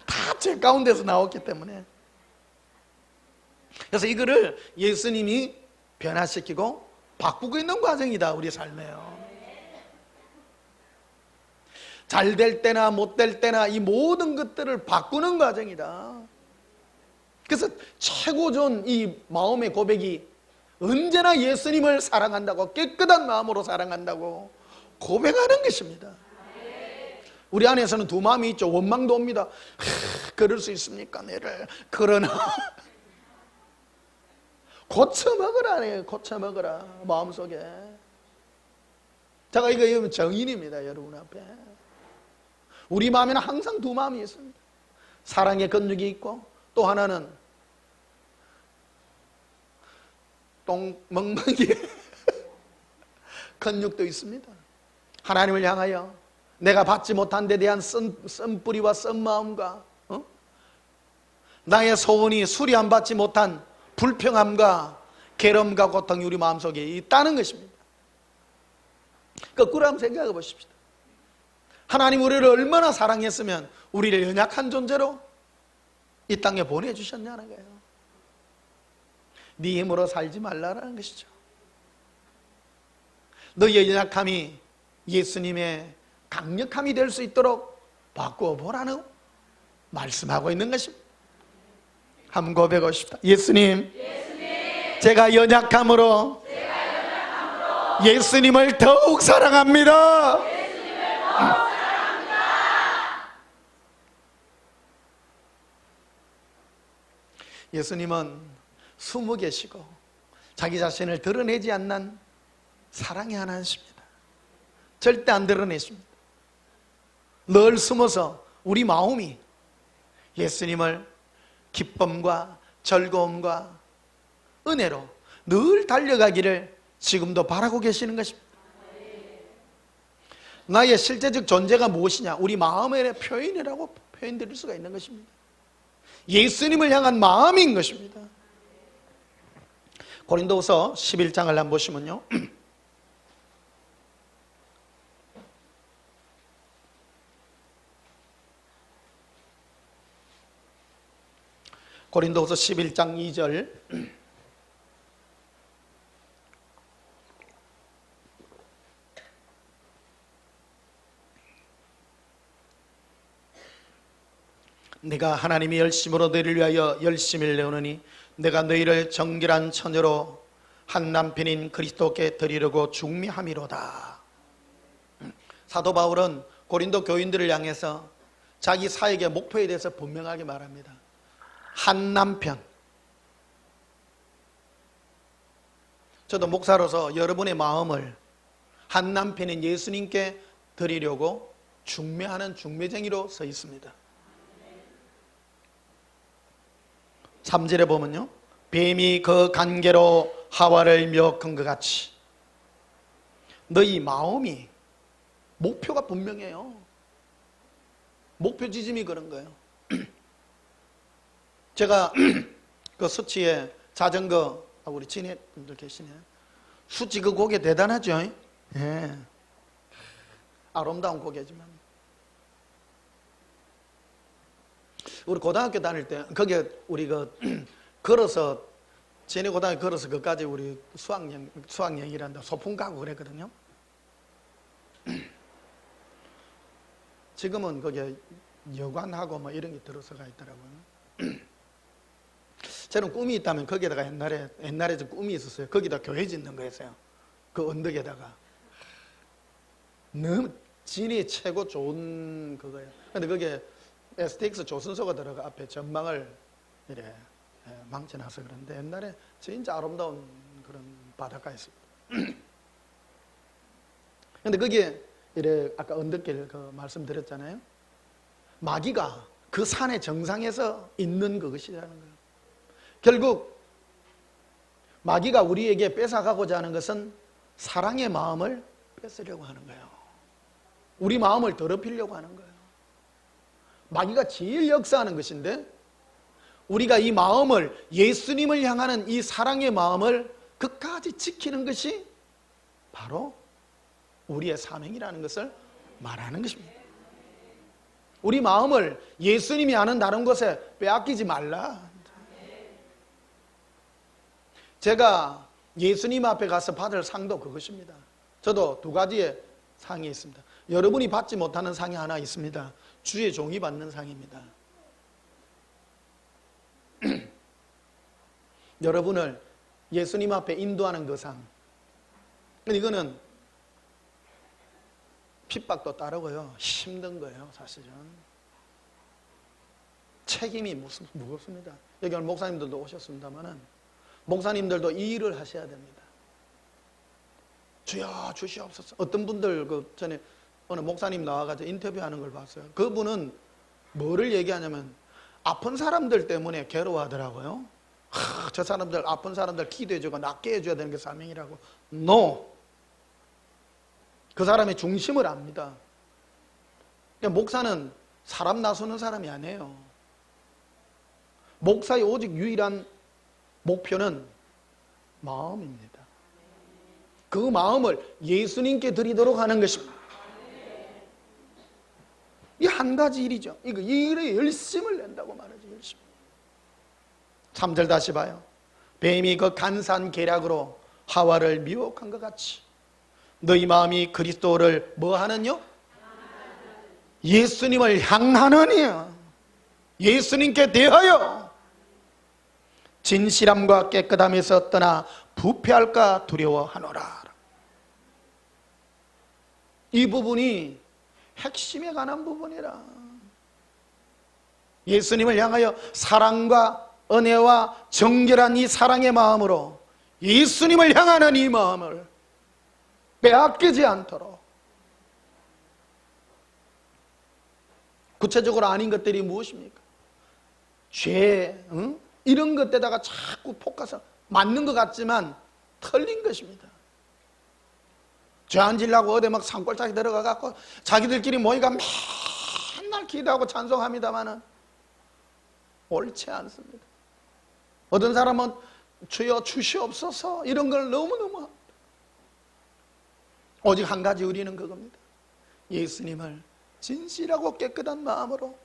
다 제 가운데서 나왔기 때문에. 그래서 이거를 예수님이 변화시키고 바꾸고 있는 과정이다. 우리 삶에요. 잘 될 때나 못 될 때나 이 모든 것들을 바꾸는 과정이다. 그래서 최고 좋은 이 마음의 고백이 언제나 예수님을 사랑한다고, 깨끗한 마음으로 사랑한다고 고백하는 것입니다. 우리 안에서는 두 마음이 있죠. 원망도 옵니다. 그럴 수 있습니까 내를. 그러나 고쳐먹으라. 고쳐먹으라 마음속에. 제가 이거 정인입니다 여러분 앞에. 우리 마음에는 항상 두 마음이 있습니다. 사랑의 근육이 있고 또 하나는 똥멍멍이 근육도 있습니다. 하나님을 향하여 내가 받지 못한 데 대한 쓴뿌리와 쓴마음과 나의 소원이 수리 안 받지 못한 불평함과 괴로움과 고통이 우리 마음속에 있다는 것입니다. 거꾸로 한번 생각해 보십시다. 하나님 우리를 얼마나 사랑했으면 우리를 연약한 존재로 이 땅에 보내주셨냐는 거예요. 네 힘으로 살지 말라라는 것이죠. 너의 연약함이 예수님의 강력함이 될 수 있도록 바꾸어 보라는 말씀하고 있는 것입니다. 한번 고백하고 싶다. 예수님, 제가 연약함으로 예수님을 더욱 사랑합니다. 예수님은 숨어 계시고 자기 자신을 드러내지 않는 사랑의 하나님이십니다. 절대 안 드러내십니다. 늘 숨어서 우리 마음이 예수님을 기쁨과 즐거움과 은혜로 늘 달려가기를 지금도 바라고 계시는 것입니다. 나의 실제적 존재가 무엇이냐? 우리 마음의 표현이라고 표현드릴 수가 있는 것입니다. 예수님을 향한 마음인 것입니다. 고린도후서 11장을 한번 보시면요, 고린도후서 11장 2절, 내가 하나님의 열심으로 너희를 위하여 열심을 내오느니 내가 너희를 정결한 처녀로 한 남편인 그리스도께 드리려고 중미함이로다. 사도 바울은 고린도 교인들을 향해서 자기 사역의 목표에 대해서 분명하게 말합니다. 한 남편. 저도 목사로서 여러분의 마음을 한 남편인 예수님께 드리려고 중매하는 중매쟁이로 서 있습니다. 3절에 보면요, 뱀이 그 간계로 하와를 미혹한 것 같이 너희 마음이 목표가 분명해요. 목표 지짐이 그런 거예요. 제가 그 수치에 자전거, 우리 친해 분들 계시네. 수치 그 고개 대단하죠? 예. 아름다운 고개지만. 우리 고등학교 다닐 때, 거기에 우리 걸어서, 진해 고등학교 걸어서 그까지 우리 수학여행이란다. 소풍 가고 그랬거든요. 지금은 거기에 여관하고 뭐 이런 게 들어서가 있더라고요. 저는 꿈이 있다면 거기에다가 옛날에 좀 꿈이 있었어요. 거기다 교회 짓는 거였어요. 그 언덕에다가. 너무 진이 최고 좋은 그거예요. 근데 거기에 STX 조선소가 들어가 앞에 전망을 이래 망쳐놔서 그런데 옛날에 진짜 아름다운 그런 바닷가였습니다. 근데 거기에 이래 아까 언덕길 그 말씀드렸잖아요. 마귀가 그 산의 정상에서 있는 그것이라는 거예요. 결국 마귀가 우리에게 뺏어가고자 하는 것은 사랑의 마음을 뺏으려고 하는 거예요. 우리 마음을 더럽히려고 하는 거예요. 마귀가 제일 역사하는 것인데 우리가 이 마음을, 예수님을 향하는 이 사랑의 마음을 끝까지 지키는 것이 바로 우리의 사명이라는 것을 말하는 것입니다. 우리 마음을 예수님이 아는 다른 곳에 빼앗기지 말라. 제가 예수님 앞에 가서 받을 상도 그것입니다. 저도 두 가지의 상이 있습니다. 여러분이 받지 못하는 상이 하나 있습니다. 주의 종이 받는 상입니다. 여러분을 예수님 앞에 인도하는 그 상. 이거는 핍박도 따르고요, 힘든 거예요. 사실은 책임이 무겁습니다. 여기 오늘 목사님들도 오셨습니다만은 목사님들도 이 일을 하셔야 됩니다. 주여 주시옵소서. 어떤 분들 그 전에 어느 목사님 나와가지고 인터뷰하는 걸 봤어요. 그분은 뭐를 얘기하냐면 아픈 사람들 때문에 괴로워하더라고요. 저 사람들, 아픈 사람들 기도해주고 낫게 해줘야 되는 게 사명이라고. No. 그 사람의 중심을 압니다. 그러니까 목사는 사람 나서는 사람이 아니에요. 목사의 오직 유일한 목표는 마음입니다. 그 마음을 예수님께 드리도록 하는 것입니다. 이 한 가지 일이죠. 이 일에 열심을 낸다고 말하죠. 열심. 3절 다시 봐요. 뱀이 그 간사한 계략으로 하와를 미혹한 것 같이 너희 마음이 그리스도를 뭐 하느냐? 예수님을 향하느니, 예수님께 대하여 진실함과 깨끗함에서 떠나 부패할까 두려워하노라. 이 부분이 핵심에 관한 부분이라. 예수님을 향하여 사랑과 은혜와 정결한 이 사랑의 마음으로 예수님을 향하는 이 마음을 빼앗기지 않도록 구체적으로 아닌 것들이 무엇입니까? 죄, 응? 이런 것에다가 자꾸 포커스, 맞는 것 같지만 틀린 것입니다. 죄 안 지려고 어디 막 산골짜기 들어가갖고 자기들끼리 모이가 맨날 기도하고 찬송합니다마는 옳지 않습니다. 어떤 사람은 주여 주시옵소서 이런 걸 너무너무 합니다. 오직 한 가지 우리는 그겁니다. 예수님을 진실하고 깨끗한 마음으로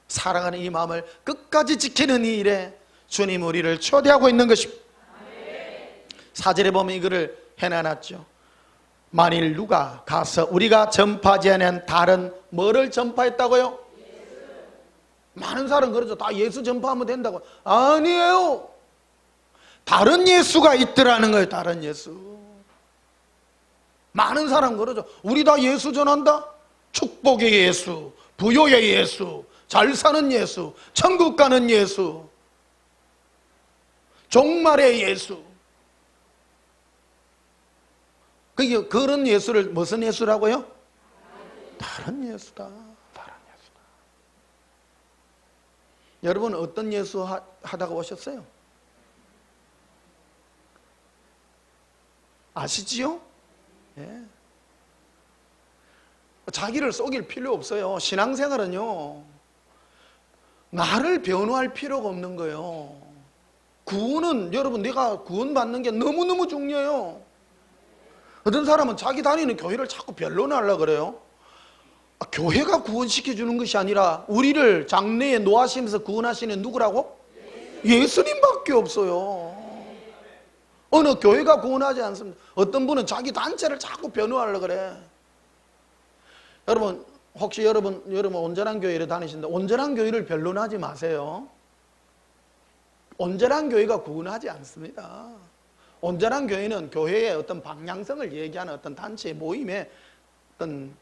사랑하는 이 마음을 끝까지 지키는 이 일에 주님 우리를 초대하고 있는 것입니다. 4절에 보면 이거를 해놔놨죠. 만일 누가 가서 우리가 전파하지 않은 다른 뭐를 전파했다고요? 많은 사람은 그러죠. 다 예수 전파하면 된다고. 아니에요. 다른 예수가 있더라는 거예요. 다른 예수. 많은 사람 그러죠. 우리 다 예수 전한다. 축복의 예수, 부요의 예수, 잘 사는 예수, 천국 가는 예수, 종말의 예수. 그게 그런 예수를 무슨 예수라고요? 다른 예수다. 다른 예수다. 여러분 어떤 예수 하다가 오셨어요? 아시지요? 예. 자기를 속일 필요 없어요. 신앙생활은요, 나를 변호할 필요가 없는 거예요. 구원은 여러분 내가 구원받는 게 너무너무 중요해요. 어떤 사람은 자기 다니는 교회를 자꾸 변론하려고 그래요. 교회가 구원시켜주는 것이 아니라 우리를 장래에 노하시면서 구원하시는 누구라고? 예수님밖에 없어요. 어느 교회가 구원하지 않습니다. 어떤 분은 자기 단체를 자꾸 변호하려고 그래. 여러분 혹시 여러분 온전한 교회를 다니신다. 온전한 교회를 변론하지 마세요. 온전한 교회가 구원하지 않습니다. 온전한 교회는 교회의 어떤 방향성을 얘기하는 어떤 단체 모임의 어떤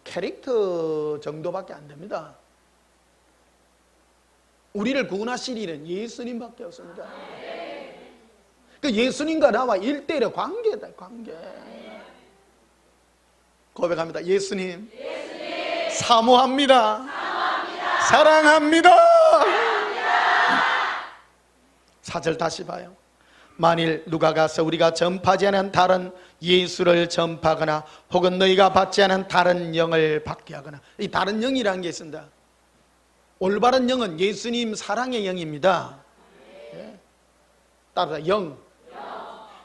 캐릭터 정도밖에 안 됩니다. 우리를 구원하실 일은 예수님밖에 없습니다. 그 예수님과 나와 1대1의 관계다. 관계. 고백합니다. 예수님, 사모합니다. 사랑합니다. 4절 다시 봐요. 만일 누가 가서 우리가 전파하지 않은 다른 예수를 전파하거나 혹은 너희가 받지 않은 다른 영을 받게 하거나, 이 다른 영이라는 게 있습니다. 올바른 영은 예수님 사랑의 영입니다. 따라서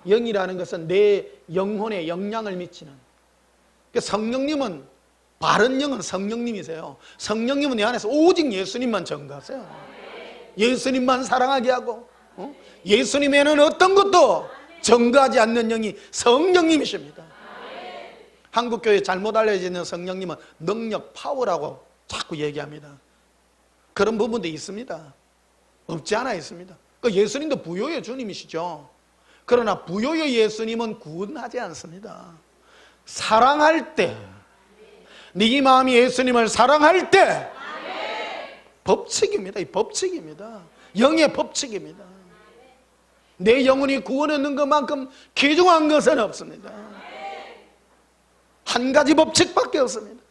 영이라는 것은 내 영혼에 영향을 미치는, 성령님은, 바른 영은 성령님이세요. 성령님은 내 안에서 오직 예수님만 전가하세요. 예수님만 사랑하게 하고, 예수님에는 어떤 것도 전가하지 않는 영이 성령님이십니다. 한국교회 잘못 알려지는 성령님은 능력, 파워라고 자꾸 얘기합니다. 그런 부분도 있습니다. 없지 않아 있습니다. 예수님도 부요의 주님이시죠. 그러나 부요의 예수님은 구원하지 않습니다. 사랑할 때, 네 마음이 예수님을 사랑할 때, 법칙입니다. 이 법칙입니다. 영의 법칙입니다. 내 영혼이 구원했는 것만큼 귀중한 것은 없습니다. 한 가지 법칙밖에 없습니다.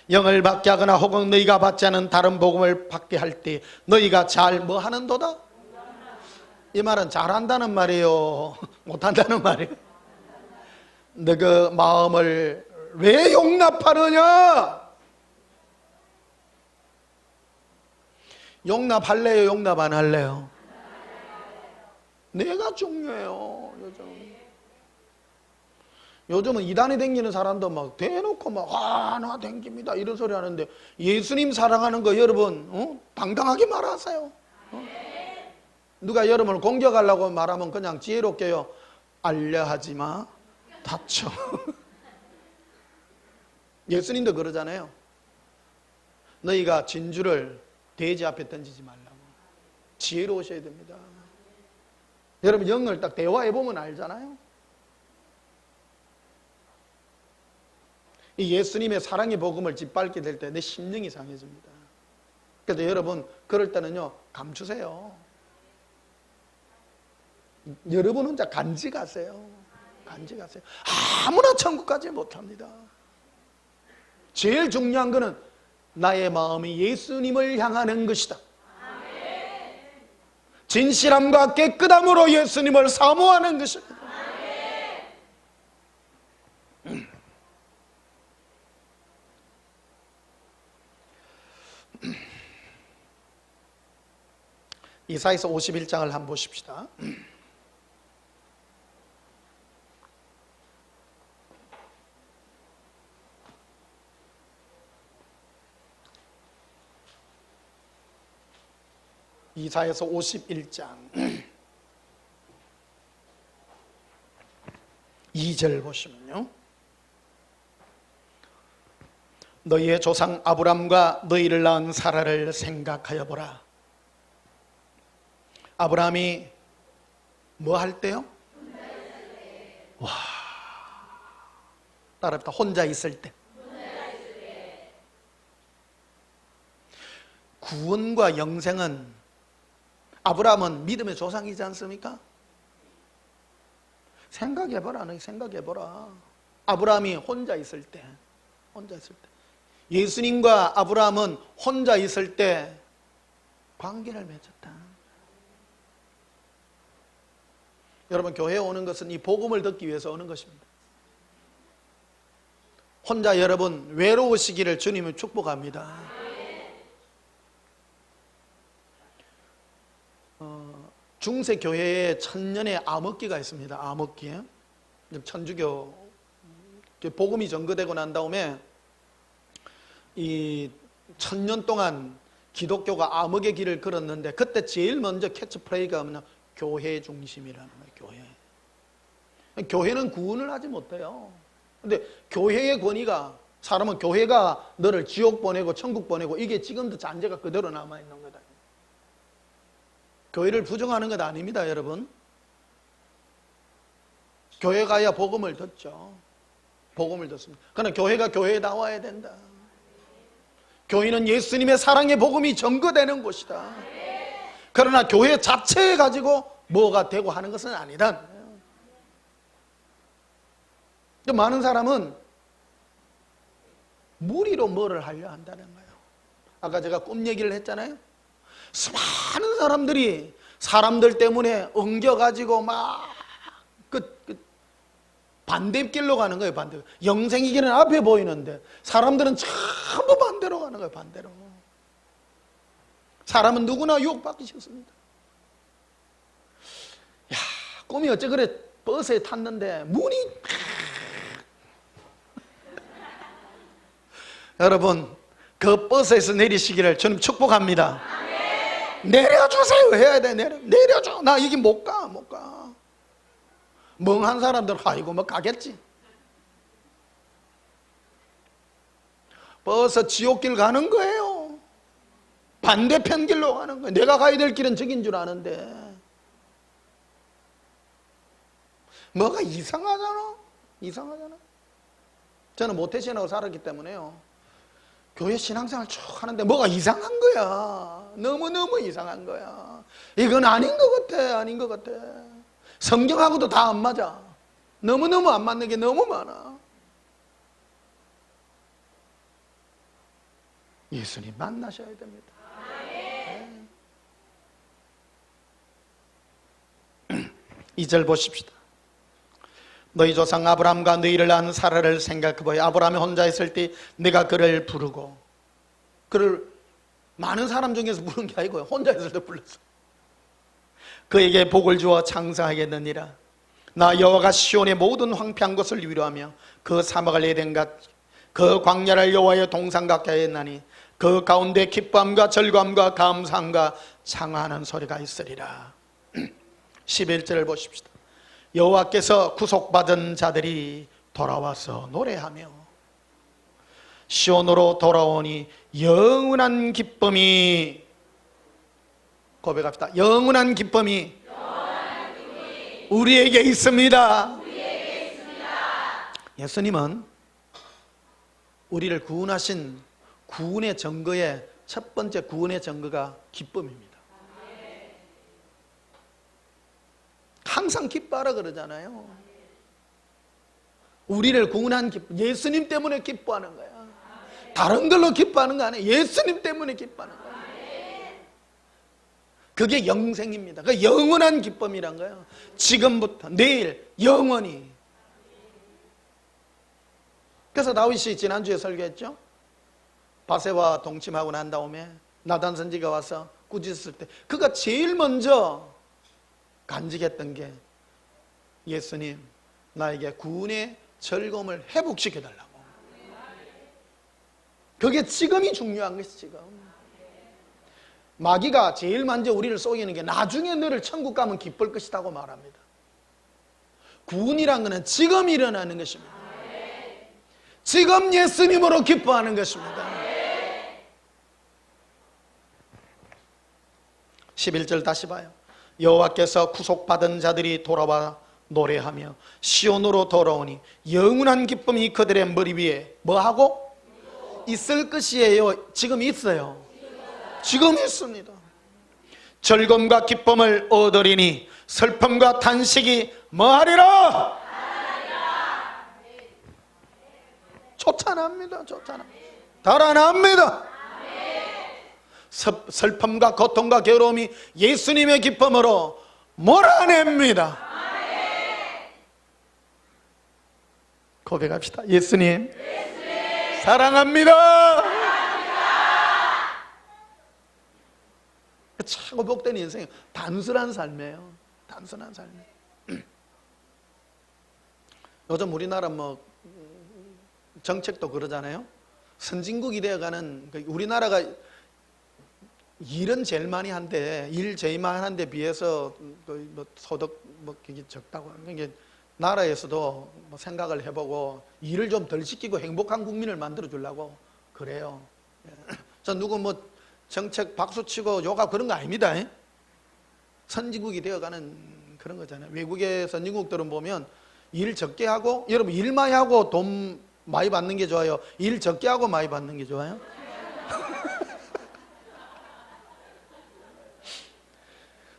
영을 받게 하거나 혹은 너희가 받지 않은 다른 복음을 받게 할 때 너희가 잘 뭐 하는도다? 이 말은 잘한다는 말이에요? 못한다는 말이에요? 너 그 마음을 왜 용납하느냐? 용납할래요? 용납 안 할래요? 내가 중요해요. 요즘은 이단에 댕기는 사람도 막 대놓고 막 나 댕깁니다 이런 소리 하는데, 예수님 사랑하는 거 여러분 당당하게 말하세요. 누가 여러분을 공격하려고 말하면 그냥 지혜롭게요, 알려하지 마, 다쳐. 예수님도 그러잖아요. 너희가 진주를 돼지 앞에 던지지 말라고. 지혜로우셔야 됩니다. 여러분 영을 딱 대화해보면 알잖아요. 이 예수님의 사랑의 복음을 짓밟게 될 때 내 심령이 상해집니다. 그래서 여러분 그럴 때는요, 감추세요. 여러분 혼자 간직하세요. 간직하세요. 아무나 천국 가지 못합니다. 제일 중요한 거는 나의 마음이 예수님을 향하는 것이다. 진실함과 깨끗함으로 예수님을 사모하는 것입니다. 이사야서 51장을 한번 보십시다. 이사야서 51장 2절 보시면요, 너희의 조상 아브람과 너희를 낳은 사라를 생각하여 보라. 아브라함이 뭐 할 때요? 와, 따라합시다. 혼자 있을 때. 구원과 영생은, 아브라함은 믿음의 조상이지 않습니까? 생각해보라. 생각해보라. 아브라함이 혼자 있을 때, 예수님과 아브라함은 혼자 있을 때 관계를 맺었다. 여러분, 교회에 오는 것은 이 복음을 듣기 위해서 오는 것입니다. 혼자 여러분 외로우시기를 주님은 축복합니다. 중세 교회에 천년의 암흑기가 있습니다. 암흑기. 천주교 복음이 전거되고 난 다음에 이 천년 동안 기독교가 암흑의 길을 걸었는데, 그때 제일 먼저 캐치프레이가 뭐냐? 교회 중심이라는 거예요. 교회는 구원을 하지 못해요. 근데 교회의 권위가, 사람은 교회가 너를 지옥 보내고 천국 보내고, 이게 지금도 잔재가 그대로 남아있는 거다. 교회를 부정하는 것 아닙니다, 여러분. 교회 가야 복음을 듣죠. 복음을 듣습니다. 그러나 교회가 교회에 나와야 된다. 교회는 예수님의 사랑의 복음이 전거되는 곳이다. 그러나 교회 자체에 가지고 뭐가 되고 하는 것은 아니다. 많은 사람은 무리로 뭐를 하려 한다는 거예요. 아까 제가 꿈 얘기를 했잖아요. 수많은 사람들이 사람들 때문에 엉겨가지고 막 반대길로 가는 거예요. 반대로. 영생의 길은 앞에 보이는데 사람들은 전부 반대로 가는 거예요. 반대로. 사람은 누구나 유혹받기 싫습니다. 야, 꿈이 어째 그래. 버스에 탔는데 문이 여러분, 그 버스에서 내리시기를 저는 축복합니다. 내려주세요 해야 돼. 내려줘. 나 여기 못 가. 멍한 사람들은 아이고 뭐 가겠지. 버스 지옥길 가는 거예요. 반대편 길로 가는 거예요. 내가 가야 될 길은 저긴 줄 아는데 뭐가 이상하잖아. 저는 모태신앙으로 살았기 때문에요, 교회 신앙생활 쭉 하는데 뭐가 이상한 거야. 너무너무 이상한 거야. 이건 아닌 것 같아. 성경하고도 다 안 맞아. 너무너무 안 맞는 게 너무 많아. 예수님 만나셔야 됩니다. 네. 2절 보십시다. 너희 조상 아브라함과 너희를 낳은 사라를 생각해보여. 아브라함이 혼자 있을 때 내가 그를 부르고, 그를 많은 사람 중에서 부른 게 아니고요, 혼자 있을 때 불렀어. 그에게 복을 주어 창성하겠느니라. 나 여호와가 시온의 모든 황폐한 것을 위로하며 그 사막을 에덴같 그 광야를 여호와의 동산 같게 하였나니 그 가운데 기쁨과 즐거움과 감사함과 창화하는 소리가 있으리라. 11절을 보십시다. 여호와께서 구속받은 자들이 돌아와서 노래하며 시온으로 돌아오니 영원한 기쁨이, 고백합시다. 영원한 기쁨이 우리에게 있습니다. 예수님은 우리를 구원하신 구원의 증거의 첫 번째 구원의 증거가 기쁨입니다. 항상 기뻐하라 그러잖아요. 우리를 구원한 기쁨, 예수님 때문에 기뻐하는 거야. 다른 걸로 기뻐하는 거 아니에요. 예수님 때문에 기뻐하는 거예요. 그게 영생입니다. 그 영원한 기쁨이란 거예요. 지금부터 내일 영원히. 그래서 다윗이 지난주에 설교했죠. 바세와 동침하고 난 다음에 나단 선지가 와서 꾸짖었을 때 그가 제일 먼저 간직했던 게 예수님 나에게 구원의 즐거움을 회복시켜달라고. 그게 지금이 중요한 것이 지금. 마귀가 제일 먼저 우리를 속이는 게 나중에 너를 천국 가면 기쁠 것이라고 말합니다. 구원이란 것은 지금 일어나는 것입니다. 지금 예수님으로 기뻐하는 것입니다. 11절 다시 봐요. 여호와께서 구속받은 자들이 돌아와 노래하며 시온으로 돌아오니 영원한 기쁨이 그들의 머리 위에 뭐하고? 있을 것이에요. 지금 있어요. 지금 있습니다. 즐거움과 기쁨을 얻으리니 슬픔과 탄식이 뭐하리라? 쫓아납니다. 달아납니다. 슬픔과 고통과 괴로움이 예수님의 기쁨으로 몰아냅니다. 고백합시다. 예수님 사랑합니다. 차고 복된 인생이에요. 단순한 삶이에요. 단순한 삶이에요. 요즘 우리나라 정책도 그러잖아요. 선진국이 되어가는, 우리나라가 일은 제일 많이 한데, 일 제일 많이 한데 비해서 소득 그게 적다고. 그러니까 나라에서도 생각을 해보고 일을 좀 덜 시키고 행복한 국민을 만들어 주려고 그래요. 저 누구 정책 박수치고 욕하고 그런 거 아닙니다. 선진국이 되어가는 그런 거잖아요. 외국의 선진국들은 보면 일 적게 하고, 여러분 일 많이 하고 돈 많이 받는 게 좋아요? 일 적게 하고 많이 받는 게 좋아요?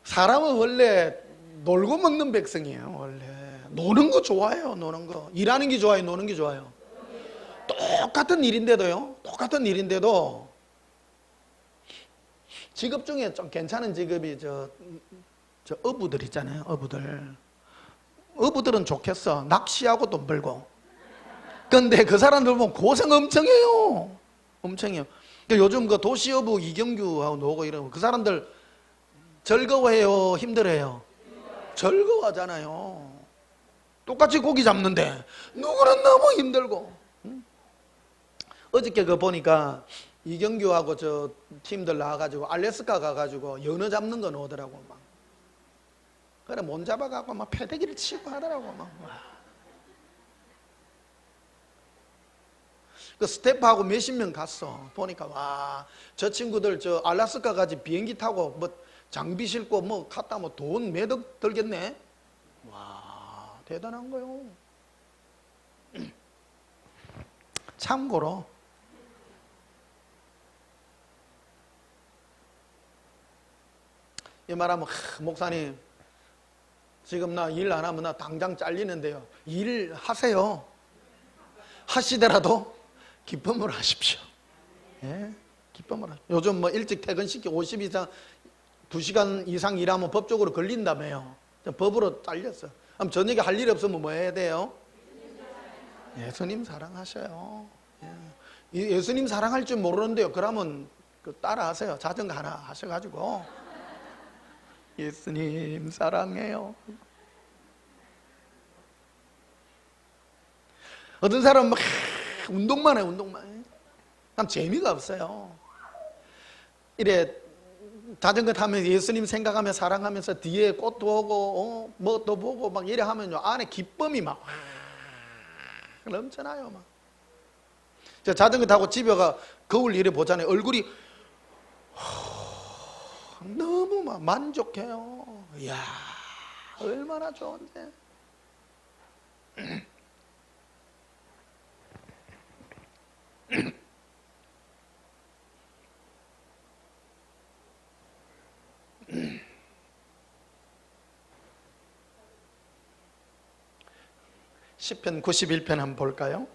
사람은 원래 놀고 먹는 백성이에요. 원래 노는 거 좋아해요. 노는 거. 일하는 게 좋아요? 노는 게 좋아요? 똑같은 일인데도 직업 중에 좀 괜찮은 직업이 저 어부들 있잖아요. 어부들은 좋겠어. 낚시하고 돈 벌고. 근데 그 사람들 보면 고생 엄청 해요. 엄청 해요. 요즘 그 도시어부 이경규하고 노고 이러고 그 사람들 즐거워해요? 힘들어해요? 즐거워하잖아요. 똑같이 고기 잡는데 누구는 너무 힘들고. 어저께 보니까 이경규하고 저 팀들 나와가지고 알래스카 가가지고 연어 잡는 거 나오더라고. 막 그래 못 잡아가고 막 패대기를 치고 하더라고. 막 그 스태프하고 몇십 명 갔어. 보니까 와 저 친구들 저 알래스카까지 비행기 타고 장비 싣고 갔다 돈 매덕 들겠네. 와 대단한 거요. 참고로 이 말하면 목사님 지금 나 일 안 하면 나 당장 잘리는데요. 일 하세요. 하시더라도 기쁨으로 하십시오. 예? 기쁨으로. 요즘 일찍 퇴근시키고 50 이상 2시간 이상 일하면 법적으로 걸린다며요. 법으로 잘렸어. 그럼 저녁에 할 일 없으면 뭐 해야 돼요? 예수님 사랑하셔요. 예수님 사랑할 줄 모르는데요. 그러면 따라 하세요. 자전거 하나 하셔가지고 예수님 사랑해요. 어떤 사람은 막 운동만 해. 참 재미가 없어요. 이래 자전거 타면서 예수님 생각하며 사랑하면서 뒤에 꽃도 보고 뭐도 보고 막 이래 하면요 안에 기쁨이 막 넘쳐나요. 막 저 자전거 타고 집에 가 거울 이래 보잖아요. 얼굴이 너무 막 만족해요. 이야 얼마나 좋은데. 시편 91편 한번 볼까요?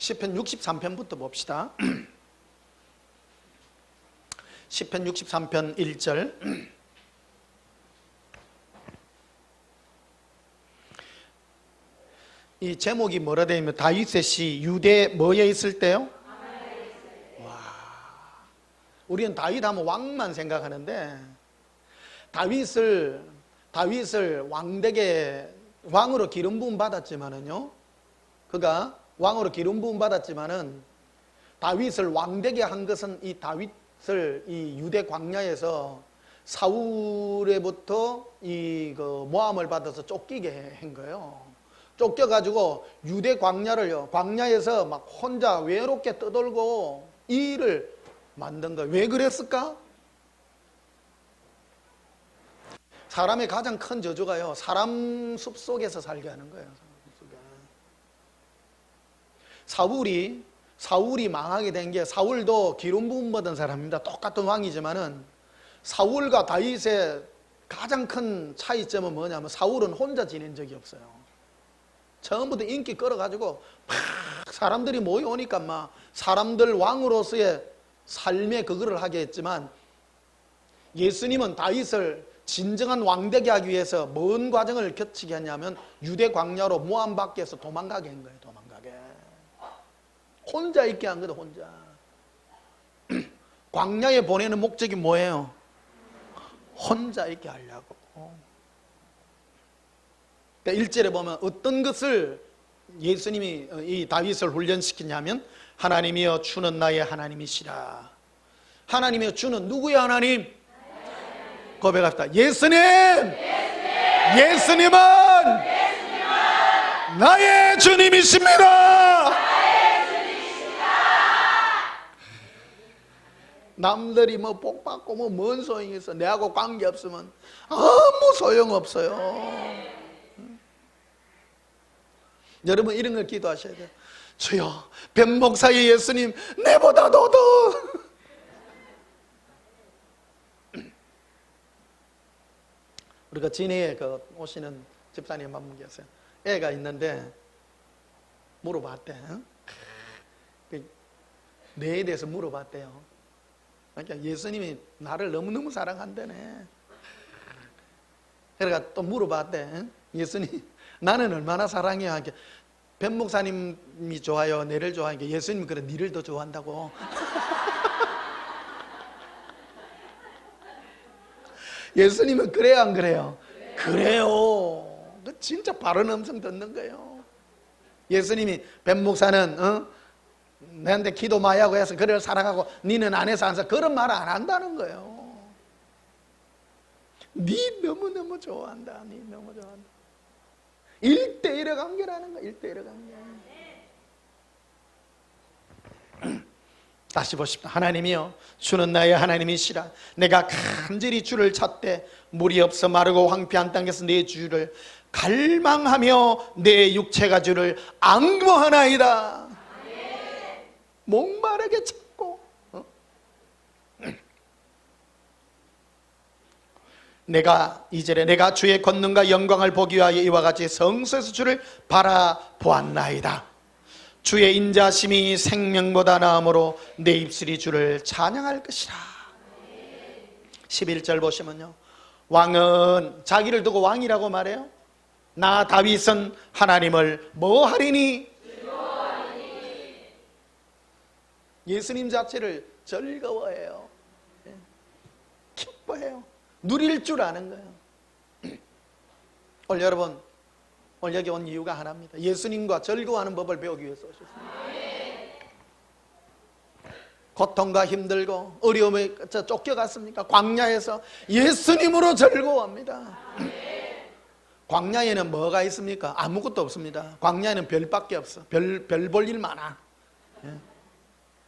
시편 63편부터 봅시다. 시편 63편 1절. 이 제목이 뭐라 되어 있냐면 다윗의 시 유대 뭐에 있을 때요? 와, 우리는 다윗 하면 왕만 생각하는데 다윗을 왕으로 기름 부음 받았지만은요, 그가 왕으로 기름 부음 받았지만은 다윗을 왕되게 한 것은 이 다윗을 이 유대 광야에서 사울에부터 이 모함을 받아서 쫓기게 한 거예요. 쫓겨가지고 유대 광야에서 막 혼자 외롭게 떠돌고 이 일을 만든 거예요. 왜 그랬을까? 사람의 가장 큰 저주가요, 사람 숲속에서 살게 하는 거예요. 사울이 망하게 된 게, 사울도 기름 부음 받은 사람입니다. 똑같은 왕이지만은 사울과 다윗의 가장 큰 차이점은 뭐냐면 사울은 혼자 지낸 적이 없어요. 처음부터 인기 끌어가지고 막 사람들이 모여오니까 막 사람들 왕으로서의 삶의 그거를 하게 했지만, 예수님은 다윗을 진정한 왕되게 하기 위해서 뭔 과정을 거치게 했냐면 유대 광야로 모함 밖에서 도망가게 한 거예요. 도망가게. 혼자 있게 한 거다. 혼자. 광야에 보내는 목적이 뭐예요? 혼자 있게 하려고. 1절에 보면 어떤 것을 예수님이 이 다윗을 훈련시키냐면, 하나님이여 주는 나의 하나님이시라. 하나님이여 주는 누구의 하나님? 고백합시다. 예수님은 나의 주님이십니다. 남들이 뭐 복 받고 뭐 뭔 소용이 있어. 내하고 관계 없으면 아무 소용 없어요. 여러분 이런 걸 기도하셔야 돼요. 주여, 변 목사의 예수님 내보다 더 우리가 진해에 오시는 집사님 한 분 계세요. 애가 있는데 물어봤대. 뇌에 대해서 물어봤대요. 그러니까 예수님이 나를 너무너무 사랑한다네. 그러니까 또 물어봤대. 예수님 나는 얼마나 사랑해요? 변 목사님이 좋아요? 내를 좋아하니까 예수님 그래 니를 더 좋아한다고. 예수님은 그래요 안 그래요? 그래요. 진짜 바른 음성 듣는 거예요. 예수님이 변 목사는 내한테 기도 많이 하고 해서 그를 사랑하고 니는 안 해서 안 해서 그런 말 안 한다는 거예요. 니 너무너무 좋아한다. 니 너무 좋아한다. 1대1의 관계라는 거야. 1대1의 관계. 다시 보십시오. 하나님이여 주는 나의 하나님이시라. 내가 간절히 주를 찾되 물이 없어 마르고 황폐한 땅에서 내 주를 갈망하며 내 육체가 주를 앙모하나이다. 목마르게 찾고 내가 2절에 내가 주의 권능과 영광을 보기 위하여 이와 같이 성소에서 주를 바라보았나이다. 주의 인자심이 생명보다 나음으로 내 입술이 주를 찬양할 것이라. 11절 보시면요, 왕은 자기를 두고 왕이라고 말해요. 나 다윗은 하나님을 뭐 하리니? 예수님 자체를 즐거워해요. 기뻐해요. 누릴 줄 아는 거예요. 오늘 여러분, 오늘 여기 온 이유가 하나입니다. 예수님과 즐거워하는 법을 배우기 위해서 오셨습니다. 고통과 힘들고 어려움에 쫓겨갔습니까? 광야에서 예수님으로 즐거워합니다. 광야에는 뭐가 있습니까? 아무것도 없습니다. 광야에는 별밖에 없어. 별 볼 일 많아.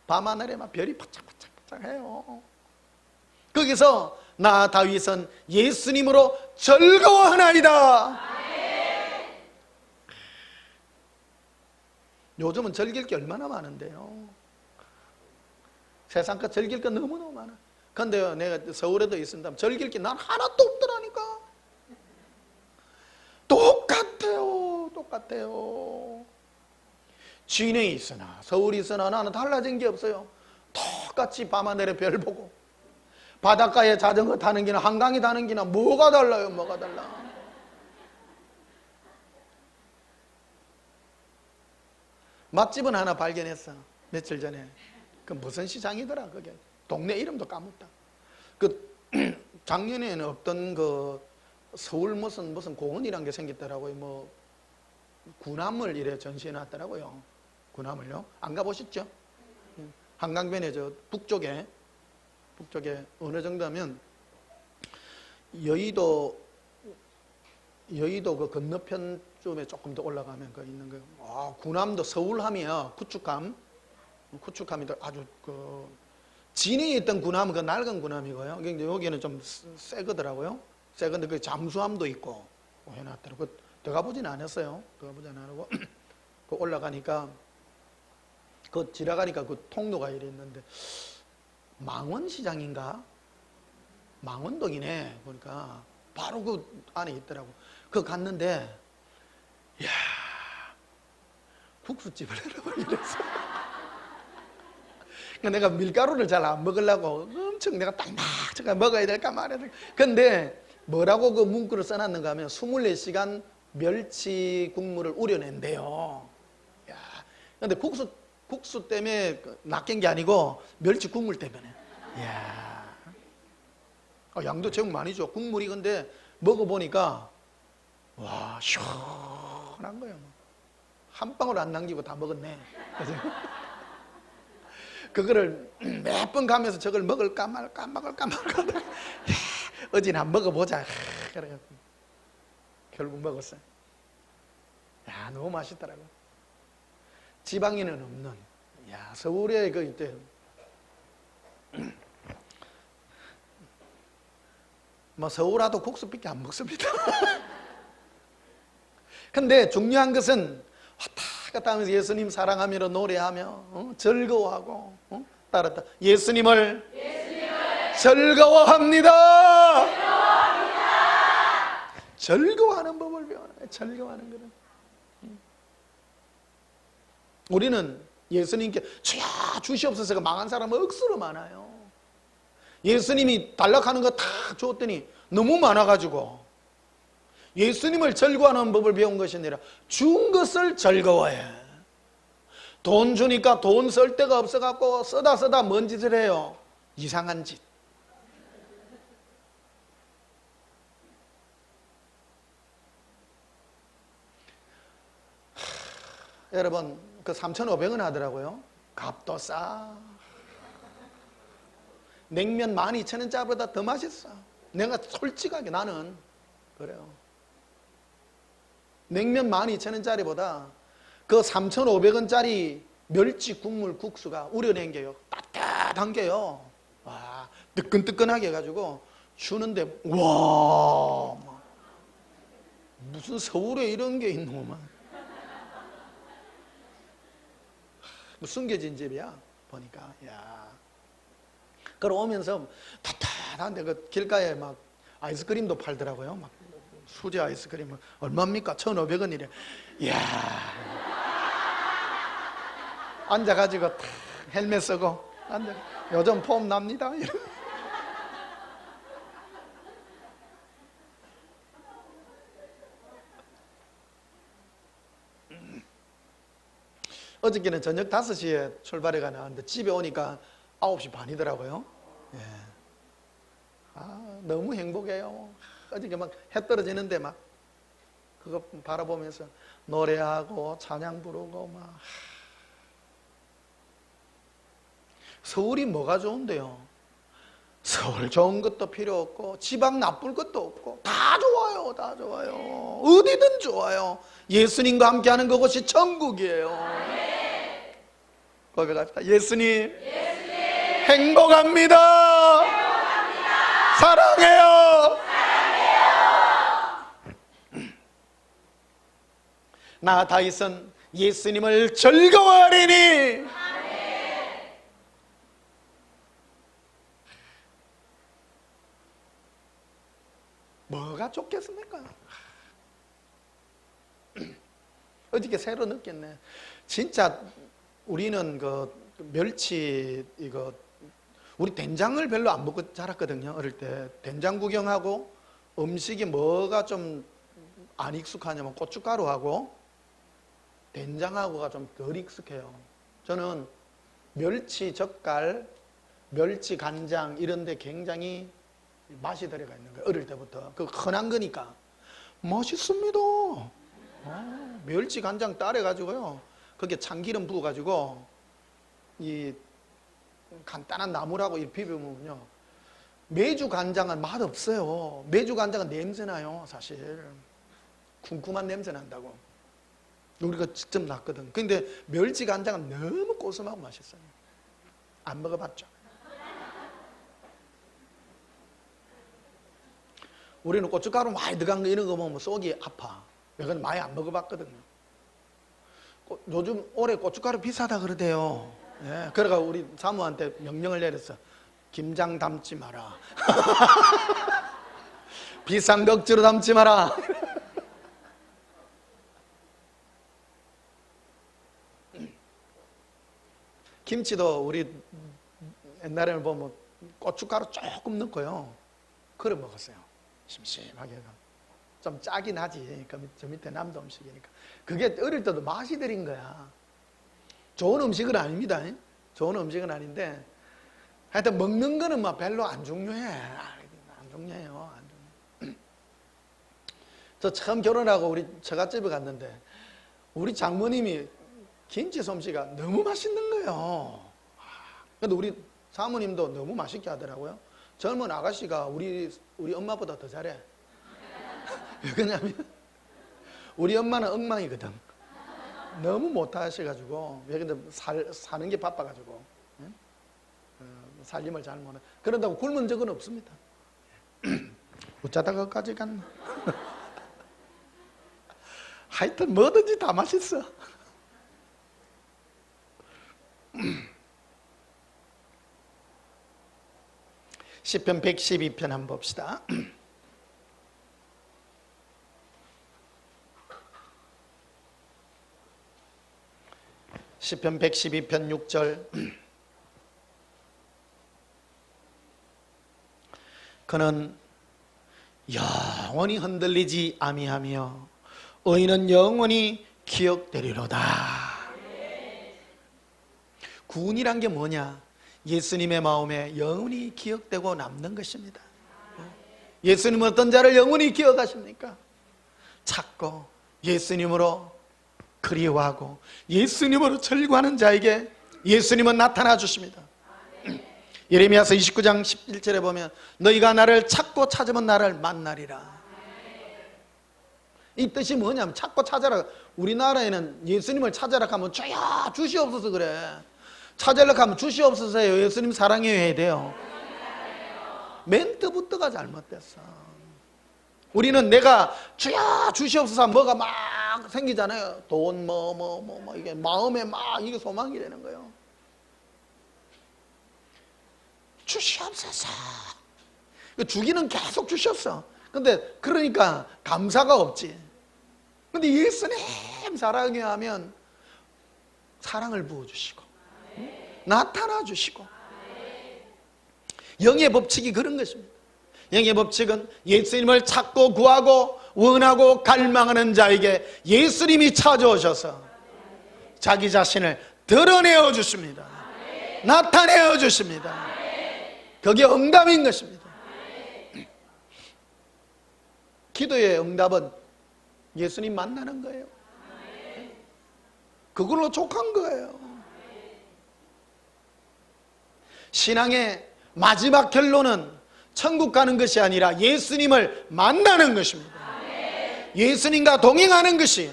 밤하늘에만 별이 반짝반짝해요. 거기서 나 다윗은 예수님으로 즐거워하나이다. 요즘은 즐길 게 얼마나 많은데요. 세상 거 즐길 거 너무너무 많아. 근데 내가 서울에도 있습니다. 즐길 게 난 하나도 없더라니까. 똑같아요. 진해에 있으나 서울에 있으나 나는 달라진 게 없어요. 똑같이 밤하늘에 별 보고 바닷가에 자전거 타는 기나 한강에 타는 기나 뭐가 달라요? 뭐가 달라? 맛집은 하나 발견했어. 며칠 전에. 그 무슨 시장이더라 그게. 동네 이름도 까먹다. 그 작년에는 없던 그 서울 무슨 공원이란 게 생겼더라고요. 뭐 군함을 이래 전시해 놨더라고요. 군함을요. 안 가보셨죠? 한강변에 저 북쪽에 어느 정도 하면 여의도 그 건너편 쪽에 조금 더 올라가면 그 있는 거예요. 아, 군함도 서울함이야. 구축함이 아주 그 진해에 있던 군함은 그 낡은 군함이고요. 근데 여기는 좀 새 거더라고요. 새 건데 그 잠수함도 있고 해놨더라고요. 들어가 보진 않았어요. 들어가 보진 않고 그 올라가니까 그 지나가니까 그 통로가 이래 있는데 망원시장인가? 망원동이네. 보니까 바로 그 안에 있더라고. 그 갔는데 이야 국수집을 이랬어. 내가 밀가루를 잘 안 먹으려고 엄청 내가 딱 먹어야 될까 말해야 될까. 근데 뭐라고 그 문구를 써놨는가 하면 24시간 멸치 국물을 우려낸대요. 야, 근데 국수 때문에 낚인 게 아니고 멸치 국물 때문에. 이야. 양도 제법 많이 줘. 국물이 근데 먹어보니까 와 시원한 거야. 한 방울 안 남기고 다 먹었네. 그거를 몇 번 가면서 저걸 먹을까 말까 어제는 한 먹어보자. 그래가지고 결국 먹었어요. 야 너무 맛있더라고. 지방에는 없는. 야 서울에 그 이때 뭐 서울 와도 국수밖에 안 먹습니다. 근데 중요한 것은 왔다 갔다 하면서 예수님 사랑하며 노래하며 즐거워하고 따랐다. 예수님을 즐거워합니다. 즐거워하는 법을 배워라. 즐거워하는 거는. 우리는 예수님께 주여 주시옵소서가 망한 사람은 억수로 많아요. 예수님이 달락하는 거 다 줬더니 너무 많아가지고 예수님을 즐거워하는 법을 배운 것이 아니라 준 것을 즐거워해. 돈 주니까 돈 쓸 데가 없어갖고 쓰다 뭔 짓을 해요? 이상한 짓. 여러분 그 3,500원 하더라고요. 값도 싸. 냉면 12,000원짜리보다 더 맛있어. 내가 솔직하게 나는 그래요. 냉면 12,000원짜리보다 그 3,500원짜리 멸치 국물 국수가 우려낸 게요. 따뜻한 게요. 와, 뜨끈뜨끈하게 해가지고 주는데 와 무슨 서울에 이런 게 있노만. 숨겨진 집이야 보니까. 야. 걸어오면서 따뜻한데 그 길가에 막 아이스크림도 팔더라고요. 막 수제 아이스크림 얼마입니까? 1,500원이래. 이야. 앉아가지고 탁 헬멧 쓰고 앉아. 요즘 폼 납니다. 어저께는 저녁 5시에 출발해가 나왔는데 집에 오니까 9시 반이더라고요. 예. 아, 너무 행복해요. 어저께 막 해 떨어지는데 막 그거 바라보면서 노래하고 찬양 부르고 막. 서울이 뭐가 좋은데요? 서울 좋은 것도 필요 없고 지방 나쁠 것도 없고 다 좋아요. 다 좋아요. 어디든 좋아요. 예수님과 함께하는 그곳이 천국이에요. 고백합시다. 예수님, 행복합니다. 사랑해요. 나 다윗은 예수님을 즐거워하리니. 뭐가 좋겠습니까? 어저께 새로 느꼈네. 진짜 우리는 그 멸치 이거 우리 된장을 별로 안 먹고 자랐거든요. 어릴 때 된장 구경하고 음식이 뭐가 좀 안 익숙하냐면 고춧가루하고 된장하고가 좀 덜 익숙해요. 저는 멸치 젓갈, 멸치 간장 이런 데 굉장히 맛이 들어가 있는 거예요. 어릴 때부터. 그 흔한 거니까 맛있습니다. 멸치 간장 따래가지고요. 거기에 참기름 부어가지고 이 간단한 나물하고 이 비벼먹으면요. 메주 간장은 맛 없어요. 메주 간장은 냄새 나요, 사실. 쿰쿰한 냄새 난다고. 우리가 직접 났거든. 근데 멸치 간장은 너무 고소하고 맛있어요. 안 먹어봤죠? 우리는 고춧가루 많이 들어간 거 이런 거 먹으면 속이 아파. 이건 많이 안 먹어봤거든요. 요즘 올해 고춧가루 비싸다 그러대요. 예, 그래가 우리 사모한테 명령을 내렸어. 김장 담지 마라. 비싼 거 억지로 담지 마라. 김치도 우리 옛날에는 보면 고춧가루 조금 넣고요. 그래 먹었어요. 심심하게. 좀 짜긴 하지. 저 밑에 남도 음식이니까. 그게 어릴 때도 맛이 들인 거야. 좋은 음식은 아닙니다. 좋은 음식은 아닌데 하여튼 먹는 거는 막 별로 안 중요해. 안 중요해요. 안 중요해. 저 처음 결혼하고 우리 처갓집에 갔는데 우리 장모님이 김치 솜씨가 너무 맛있는 거예요. 근데 우리 사모님도 너무 맛있게 하더라고요. 젊은 아가씨가 우리 엄마보다 더 잘해. 왜 그러냐면 우리 엄마는 엉망이거든. 너무 못하셔가지고 근데 사는 게 바빠가지고 살림을 잘 못해. 그런다고 굶은 적은 없습니다. 어쩌다가까지 갔나. 하여튼 뭐든지 다 맛있어. 시편 112편 한번 봅시다. 시편 112편 6절. 그는 영원히 흔들리지 아미하며 의인은 영원히 기억되리로다. 구원이란 게 뭐냐? 예수님의 마음에 영원히 기억되고 남는 것입니다. 예수님은 어떤 자를 영원히 기억하십니까? 찾고 예수님으로 그리워하고 예수님으로 절구하는 자에게 예수님은 나타나 주십니다. 예레미야서 29장 11절에 보면 너희가 나를 찾고 찾으면 나를 만나리라. 이 뜻이 뭐냐면 찾고 찾아라. 우리나라에는 예수님을 찾아라 하면 주여 주시옵소서 그래. 찾으려고 하면 주시옵소서 해요. 예수님 사랑해요 해야 돼요. 멘트부터가 잘못됐어. 우리는 내가 주여 주시옵소서 하면 뭐가 막 생기잖아요. 돈 이게 마음에 막 이게 소망이 되는 거예요. 주시옵소서. 주기는 계속 주셨어. 근데 그러니까 감사가 없지. 근데 예수님 사랑해 하면 사랑을 부어주시고 나타나 주시고. 영의 법칙이 그런 것입니다. 영의 법칙은 예수님을 찾고 구하고 원하고 갈망하는 자에게 예수님이 찾아오셔서 자기 자신을 드러내어 주십니다. 나타내어 주십니다. 그게 응답인 것입니다. 기도의 응답은 예수님 만나는 거예요. 그걸로 족한 거예요. 신앙의 마지막 결론은 천국 가는 것이 아니라 예수님을 만나는 것입니다. 예수님과 동행하는 것이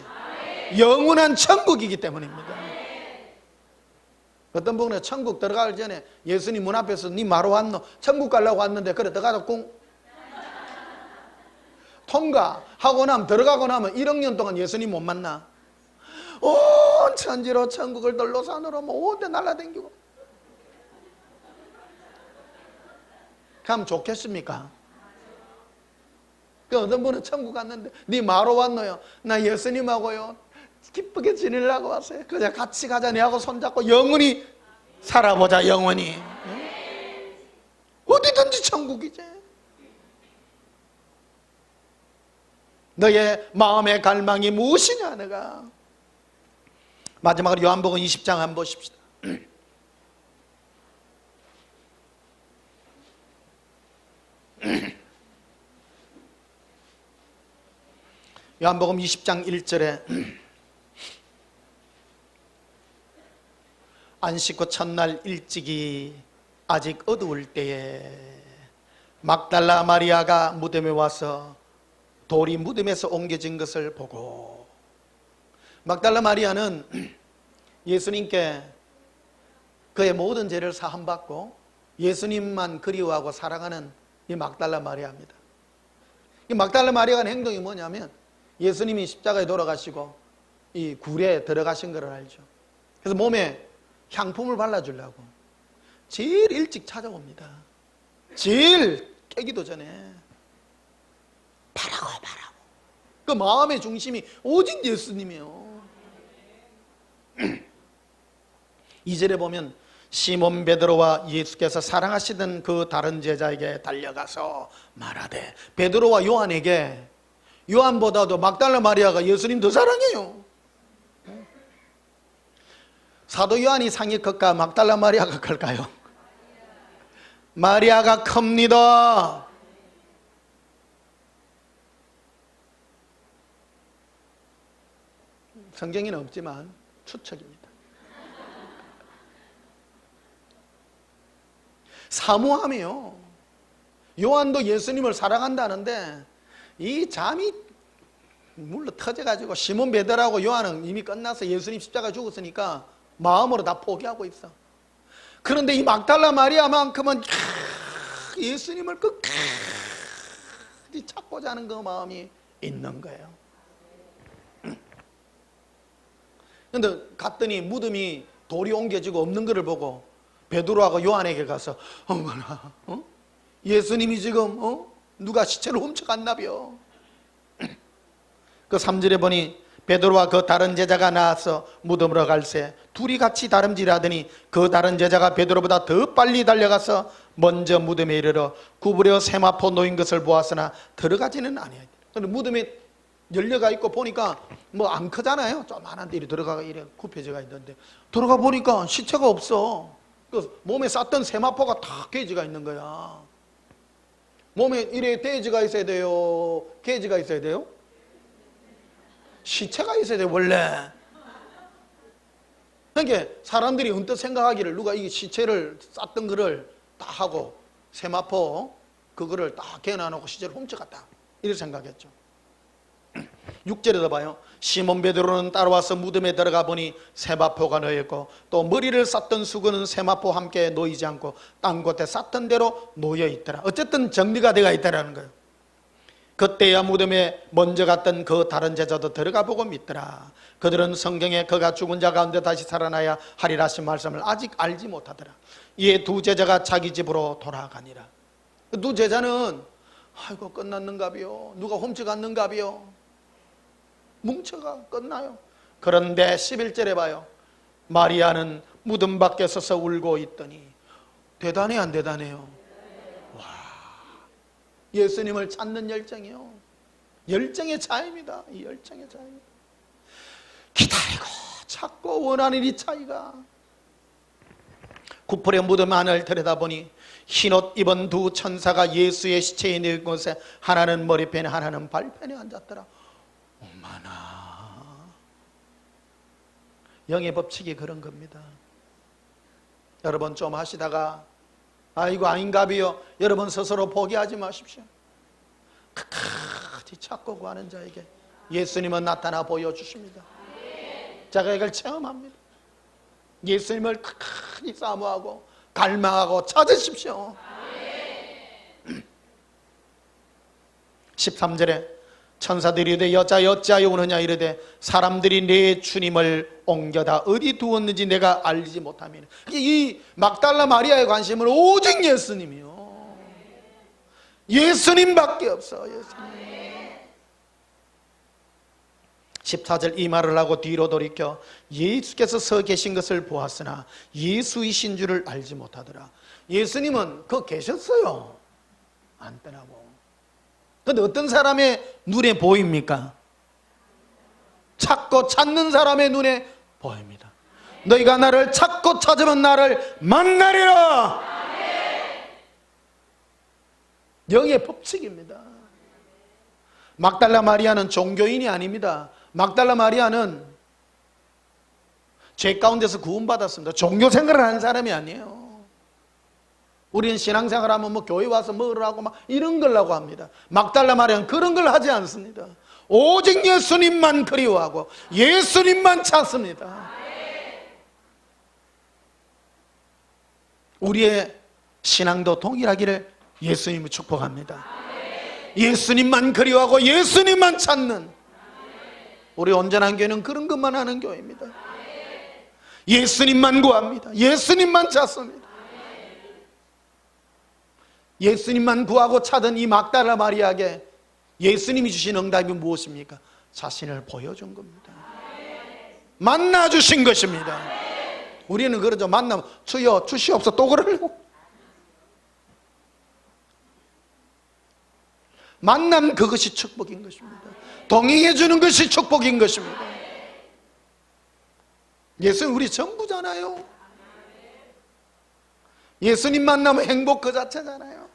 영원한 천국이기 때문입니다. 어떤 분은 천국 들어가기 전에 예수님 문 앞에서 니 마로 왔노? 천국 가려고 왔는데 그래 들어가서 꿍 통과하고 나면 들어가고 나면 1억 년 동안 예수님 못 만나. 온 천지로 천국을 돌로산으로 모두 날아다니고 가면 좋겠습니까? 그 어떤 분은 천국 갔는데 니 마로 왔노요? 나 예수님하고요 기쁘게 지내려고 왔어요. 그냥 같이 가자. 내하고 손잡고 영원히 살아보자. 영원히. 어디든지 천국이지. 너의 마음의 갈망이 무엇이냐 내가. 마지막으로 요한복음 20장 한번 보십시다. 요한복음 20장 1절에 안식 후 첫날 일찍이 아직 어두울 때에 막달라 마리아가 무덤에 와서 돌이 무덤에서 옮겨진 것을 보고, 막달라 마리아는 예수님께 그의 모든 죄를 사함받고 예수님만 그리워하고 사랑하는 이 막달라 마리아입니다. 이 막달라 마리아가 하는 행동이 뭐냐면 예수님이 십자가에 돌아가시고 이 굴에 들어가신 걸 알죠. 그래서 몸에 향품을 발라주려고 제일 일찍 찾아옵니다. 제일 깨기도 전에 바라고. 그 마음의 중심이 오직 예수님이에요. 2절에 보면 시몬 베드로와 예수께서 사랑하시던 그 다른 제자에게 달려가서 말하되, 베드로와 요한에게, 요한보다도 막달라 마리아가 예수님 더 사랑해요. 사도 요한이 상이 클까 막달라 마리아가 클까요? 마리아가 큽니다. 성경에는 없지만 추측입니다. 사모함이요. 요한도 예수님을 사랑한다는데 이 잠이 물로 터져가지고 시몬 베드로하고 요한은 이미 끝나서 예수님 십자가 죽었으니까 마음으로 다 포기하고 있어. 그런데 이 막달라 마리아만큼은 예수님을 끝까지 찾고자 하는 그 마음이 있는 거예요. 그런데 갔더니 무덤이 돌이 옮겨지고 없는 것을 보고 베드로하고 요한에게 가서, 어머나, 예수님이 지금 누가 시체를 훔쳐갔나벼. 그 3절에 보니 베드로와 그 다른 제자가 나와서 무덤으로 갈새 둘이 같이 다름질하더니 그 다른 제자가 베드로보다 더 빨리 달려가서 먼저 무덤에 이르러 구부려 세마포 놓인 것을 보았으나 들어가지는 아니하였다. 그런데 무덤에 열려가 있고 보니까 뭐 안 크잖아요. 조그만한데 이리 들어가가 이래 굽혀져가 있는데 들어가 보니까 시체가 없어. 그 몸에 쌌던 세마포가 다 깨지가 있는 거야. 몸에 이래 돼지가 있어야 돼요? 개지가 있어야 돼요? 시체가 있어야 돼요 원래. 그러니까 사람들이 언뜻 생각하기를 누가 이 시체를 쌌던 거를 다 하고 세마포 그거를 다 개놔놓고 시체를 훔쳐갔다 이렇게 생각했죠. 6절에도 봐요. 시몬 베드로는 따라와서 무덤에 들어가 보니 세마포가 놓여있고 또 머리를 쌌던 수건은 세마포와 함께 놓이지 않고 딴 곳에 쌌던 대로 놓여있더라. 어쨌든 정리가 되어 있다라는 거예요. 그때야 무덤에 먼저 갔던 그 다른 제자도 들어가 보고 믿더라. 그들은 성경에 그가 죽은 자 가운데 다시 살아나야 하리라 하신 말씀을 아직 알지 못하더라. 이에 두 제자가 자기 집으로 돌아가니라. 두 제자는 아이고 끝났는가비요, 누가 훔쳐갔는가비요, 뭉쳐가 끝나요. 그런데 11절에 봐요. 마리아는 무덤 밖에 서서 울고 있더니, 대단해 안 대단해요? 와, 예수님을 찾는 열정이요, 열정의 차이입니다. 이 열정의 차이. 기다리고 찾고 원하는 이 차이가. 구풀의 무덤 안을 들여다보니 흰옷 입은 두 천사가 예수의 시체에 있는 곳에 하나는 머리편에 하나는 발편에 앉았더라. 어머나, 영의 법칙이 그런 겁니다. 여러분 좀 하시다가 아이고 아닌가비요, 여러분 스스로 포기하지 마십시오. 끝까지 찾고 구하는 자에게 예수님은 나타나 보여주십니다. 제가 이걸 체험합니다. 예수님을 끝까지 사모하고 갈망하고 찾으십시오. 13절에 천사들이 이르되 여자여 어찌하여 우느냐 이르되 사람들이 내 주님을 옮겨다 어디 두었는지 내가 알지 못하면. 이 막달라 마리아의 관심은 오직 예수님이요, 예수님밖에 없어. 예수님. 14절 이 말을 하고 뒤로 돌이켜 예수께서 서 계신 것을 보았으나 예수이신 줄을 알지 못하더라. 예수님은 그 계셨어요. 안 떠나고. 근데 어떤 사람의 눈에 보입니까? 찾고 찾는 사람의 눈에 보입니다. 너희가 나를 찾고 찾으면 나를 만나리라. 영의 법칙입니다. 막달라 마리아는 종교인이 아닙니다. 막달라 마리아는 죄 가운데서 구원받았습니다. 종교 생활을 하는 사람이 아니에요. 우리는 신앙생활하면 뭐 교회 와서 먹으라고 막 이런 걸라고 합니다. 막달라 마리아는 그런 걸 하지 않습니다. 오직 예수님만 그리워하고 예수님만 찾습니다. 우리의 신앙도 동일하기를 예수님을 축복합니다. 예수님만 그리워하고 예수님만 찾는 우리 온전한 교회는 그런 것만 하는 교회입니다. 예수님만 구합니다. 예수님만 찾습니다. 예수님만 구하고 찾은 이 막달라 마리아에게 예수님이 주신 응답이 무엇입니까? 자신을 보여준 겁니다. 만나주신 것입니다. 우리는 그러죠. 만나면 주여 주시옵소서 또 그러려고. 만남 그것이 축복인 것입니다. 동행해 주는 것이 축복인 것입니다. 예수는 우리 전부잖아요. 예수님 만나면 행복 그 자체잖아요.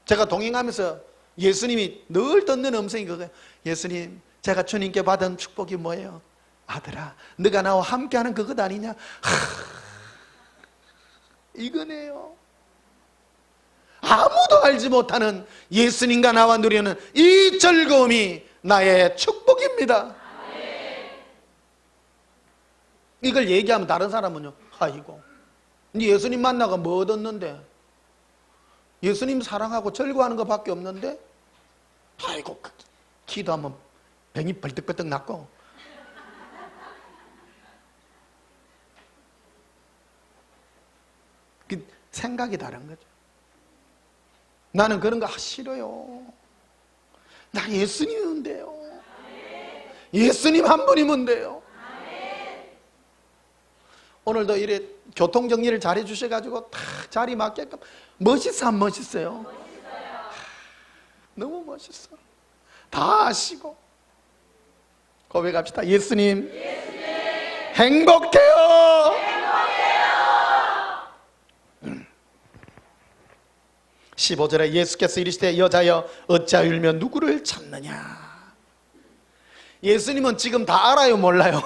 제가 동행하면서 예수님이 늘 듣는 음성이 그거예요. 예수님, 제가 주님께 받은 축복이 뭐예요? 아들아, 네가 나와 함께하는 그것 아니냐? 이거네요. 아무도 알지 못하는 예수님과 나와 누리는 이 즐거움이 나의 축복입니다. 이걸 얘기하면 다른 사람은요, 아이고, 예수님 만나고 뭐 얻었는데? 예수님 사랑하고 즐거워하는 것밖에 없는데? 아이고, 기도하면 병이 벌떡벌떡 났고 그 생각이 다른 거죠. 나는 그런 거 싫어요. 나 예수님이면 돼요. 예수님 한 분이면 돼요. 오늘도 이래 교통정리를 잘해 주셔가지고 딱 자리 맞게끔 멋있어 안 멋있어요? 너무 멋있어. 다 아시고 고백합시다. 예수님, 행복해요. 15절에 예수께서 이르시되 여자여 어찌하여 울며 누구를 찾느냐. 예수님은 지금 다 알아요 몰라요?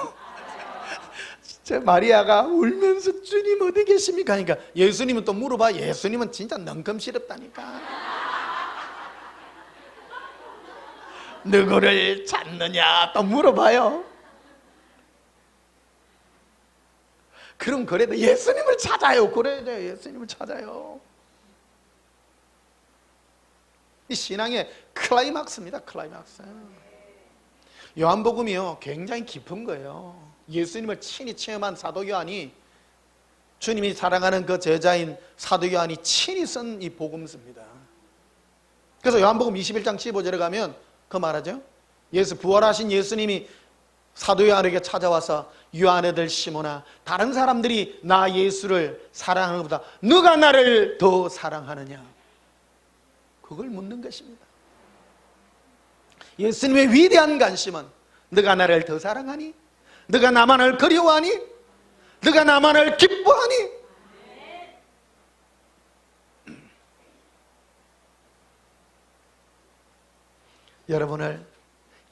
진짜 마리아가 울면서 주님 어디 계십니까? 하니까 예수님은 또 물어봐. 예수님은 진짜 넝금시럽다니까. 누구를 찾느냐 또 물어봐요. 그럼 그래도 예수님을 찾아요. 그래야 돼요. 예수님을 찾아요. 이 신앙의 클라이막스입니다. 클라이막스. 요한복음이요 굉장히 깊은 거예요. 예수님을 친히 체험한 사도 요한이, 주님이 사랑하는 그 제자인 사도 요한이 친히 쓴 이 복음서입니다. 그래서 요한복음 21장 15절에 가면 그 말하죠. 부활하신 예수님이 사도 요한에게 찾아와서 요한애들 시몬아, 다른 사람들이 나 예수를 사랑하는 것보다 너가 나를 더 사랑하느냐, 그걸 묻는 것입니다. 예수님의 위대한 관심은 너가 나를 더 사랑하니? 너가 나만을 그리워하니? 너가 나만을 기뻐하니? 여러분을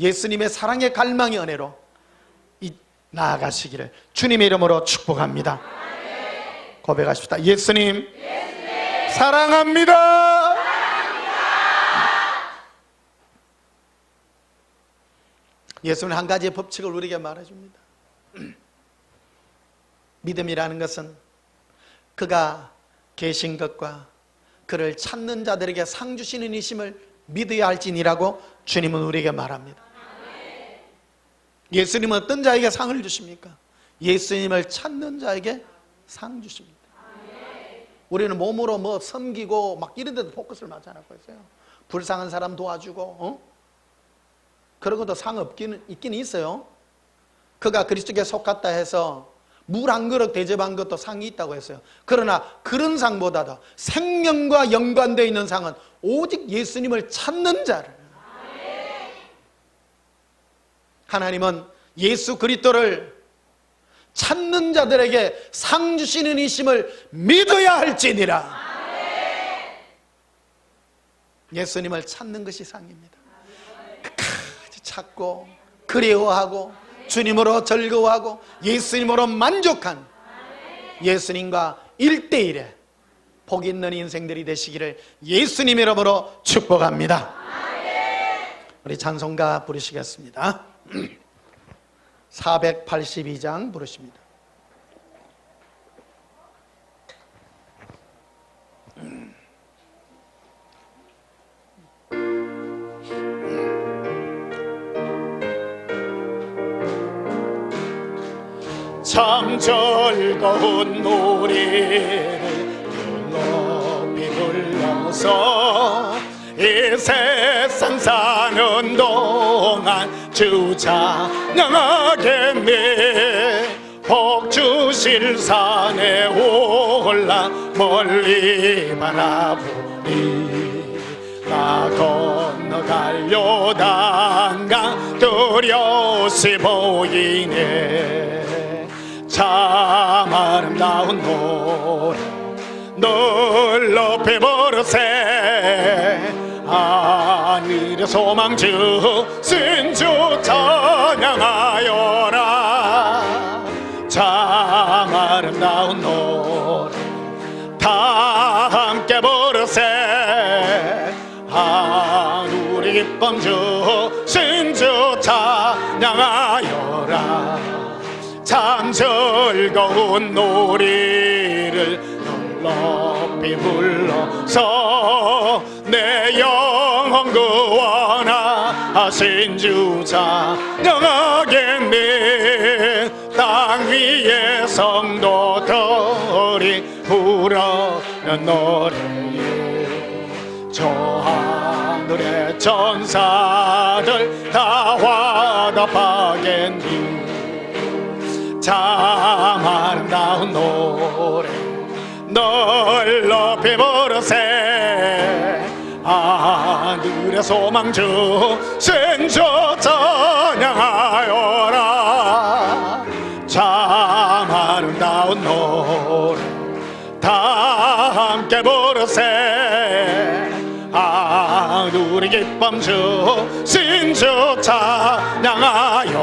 예수님의 사랑의 갈망의 은혜로 나아가시기를 주님의 이름으로 축복합니다. 고백하십시다. 예수님, 사랑합니다. 예수는 한 가지의 법칙을 우리에게 말해줍니다. 믿음이라는 것은 그가 계신 것과 그를 찾는 자들에게 상 주시는 이심을 믿어야 할지니라고 주님은 우리에게 말합니다. 예수님은 어떤 자에게 상을 주십니까? 예수님을 찾는 자에게 상 주십니다. 우리는 몸으로 뭐 섬기고 막 이런 데도 포커스를 맞춰 놓고 있어요. 불쌍한 사람 도와주고, 그런 것도 상 있긴 있어요. 그가 그리스도께 속았다 해서 물 한 그릇 대접한 것도 상이 있다고 했어요. 그러나 그런 상보다도 생명과 연관되어 있는 상은 오직 예수님을 찾는 자를, 하나님은 예수 그리스도를 찾는 자들에게 상 주시는 이심을 믿어야 할지니라. 예수님을 찾는 것이 상입니다. 끝까지 찾고 그리워하고 주님으로 즐거워하고 예수님으로 만족한, 예수님과 1대1의 복 있는 인생들이 되시기를 예수님 이름으로 축복합니다. 우리 찬송가 부르시겠습니다. 482장 부르십니다. 참 즐거운 노래를 높이 불러서 이 세상 사는 동안 주 찬양하겠네. 복 주실 산에 올라 멀리 바라보니 나 건너갈 요단강 뚜렷이 보이네. 참 아름다운 노래 늘 높이 부르세. 하늘의 소망 주신 주 찬양하여라. 참 아름다운 노래 다 함께 부르세. 하늘의 기쁨 주신 주 찬양하여라. 참 즐거운 노래를 높이 불러서 내 영혼 구원하신 주 찬양하겠네. 땅 위의 성도들이 부르는 노래에 저 하늘의 천사들 다 화답하겠니. 참 아름다운 노래 널 높이 부르세. 하늘의 소망 주신 주 찬양하여라. 참 아름다운 노래 다 함께 부르세. 하늘의 기쁨 주신 주 찬양하여라.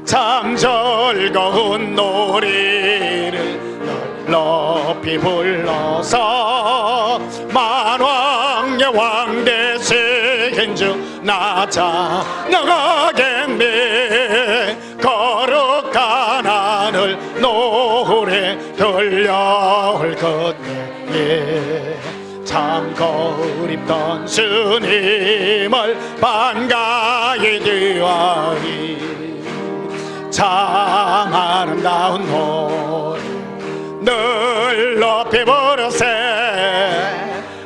참 즐거운 노래를 높이 불러서 만왕의 왕 되신 주 나 찬양하겠네. 거룩한 하늘 노래 들려올 그때에 참 그립던 주님을 반가이 대하리. 참 아름다운 노래 늘 높이 부르세.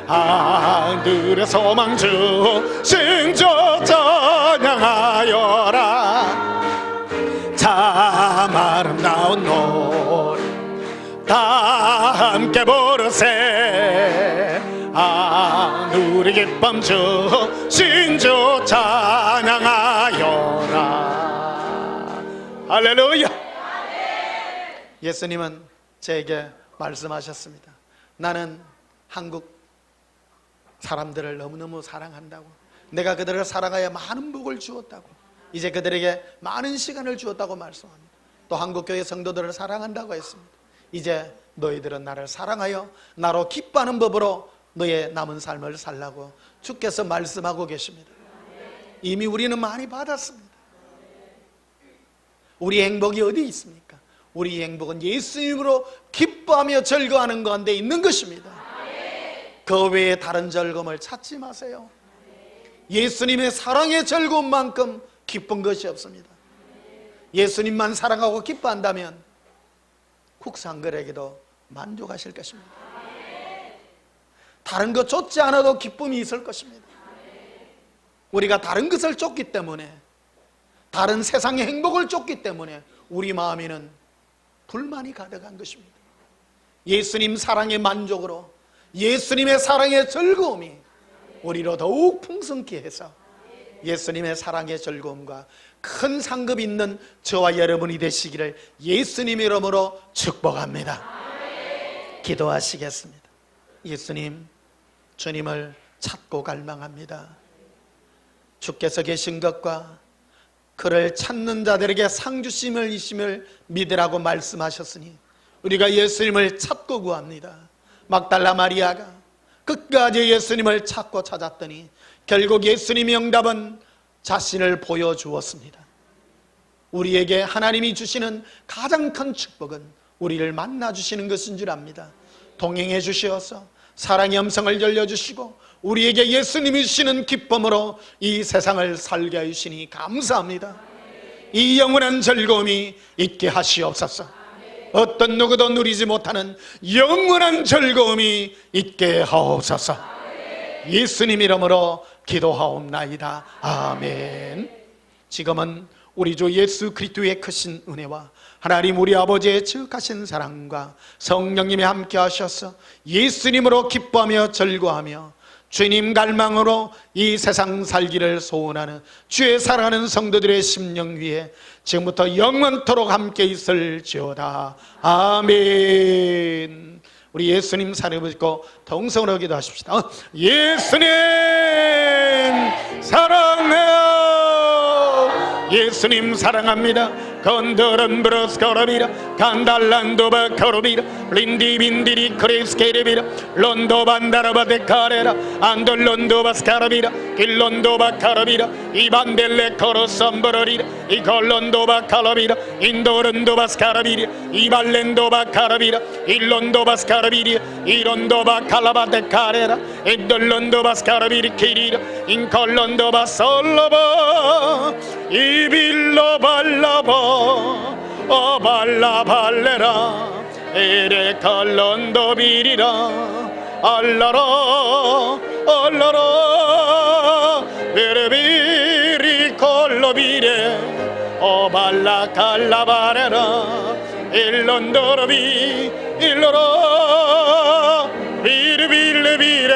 하늘의 소망 주신 주 찬양하여라. 참 아름다운 노래 다 함께 부르세. 하늘의 기쁨 주신 주 찬양하여라. 할렐루야. 예수님은 제게 말씀하셨습니다. 나는 한국 사람들을 너무너무 사랑한다고, 내가 그들을 사랑하여 많은 복을 주었다고, 이제 그들에게 많은 시간을 주었다고 말씀합니다. 또 한국교회 성도들을 사랑한다고 했습니다. 이제 너희들은 나를 사랑하여 나로 기뻐하는 법으로 너의 남은 삶을 살라고 주께서 말씀하고 계십니다. 이미 우리는 많이 받았습니다. 우리 행복이 어디 있습니까? 우리 행복은 예수님으로 기뻐하며 즐거워하는 가운데 있는 것입니다. 그 외에 다른 즐거움을 찾지 마세요. 예수님의 사랑의 즐거움만큼 기쁜 것이 없습니다. 예수님만 사랑하고 기뻐한다면 국상들에게도 만족하실 것입니다. 다른 것 쫓지 않아도 기쁨이 있을 것입니다. 우리가 다른 것을 쫓기 때문에, 다른 세상의 행복을 쫓기 때문에 우리 마음에는 불만이 가득한 것입니다. 예수님 사랑의 만족으로, 예수님의 사랑의 즐거움이 우리로 더욱 풍성케 해서 예수님의 사랑의 즐거움과 큰 상급 있는 저와 여러분이 되시기를 예수님 이름으로 축복합니다. 기도하시겠습니다. 예수님, 주님을 찾고 갈망합니다. 주께서 계신 것과 그를 찾는 자들에게 상 주심을 이심을 믿으라고 말씀하셨으니 우리가 예수님을 찾고 구합니다. 막달라 마리아가 끝까지 예수님을 찾고 찾았더니 결국 예수님의 응답은 자신을 보여주었습니다. 우리에게 하나님이 주시는 가장 큰 축복은 우리를 만나주시는 것인 줄 압니다. 동행해 주시어서 사랑의 음성을 열려주시고 우리에게 예수님이 주시는 기쁨으로 이 세상을 살게 하시니 감사합니다. 이 영원한 즐거움이 있게 하시옵소서. 어떤 누구도 누리지 못하는 영원한 즐거움이 있게 하옵소서. 예수님 이름으로 기도하옵나이다. 아멘. 지금은 우리 주 예수 그리스도의 크신 은혜와 하나님 우리 아버지의 지극하신 사랑과 성령님이 함께 하셔서 예수님으로 기뻐하며 즐거워하며 주님 갈망으로 이 세상 살기를 소원하는 주의 사랑하는 성도들의 심령 위에 지금부터 영원토록 함께 있을지어다. 아멘. 우리 예수님 사랑을 믿고 동성으로 기도하십시다. 예수님 사랑해요. 예수님 사랑합니다. 건드름 브러스 거러비라 간달란도바 거러비라 린디빈디리 크레스케레비라 론도반다라바 데카레라 안돌론도바 스카라비라 길론도바 카라비라 이반델레 코로썸버러리라 이걸론도바 카라비라 인도른도바 스카라비라 이발렌도바 카라비라 일론도바 스카라비라 이론도바 칼라바 데카레라 인돌론도바 스카라비리 키리라 인컬론도바 솔로바 이빌로 발라바 발라발레라 에레 칼론도 비리라 알라라 알라라 베르비리 콜로비레 발라 칼라바레라 일론도로비 일로라 비르빌레비레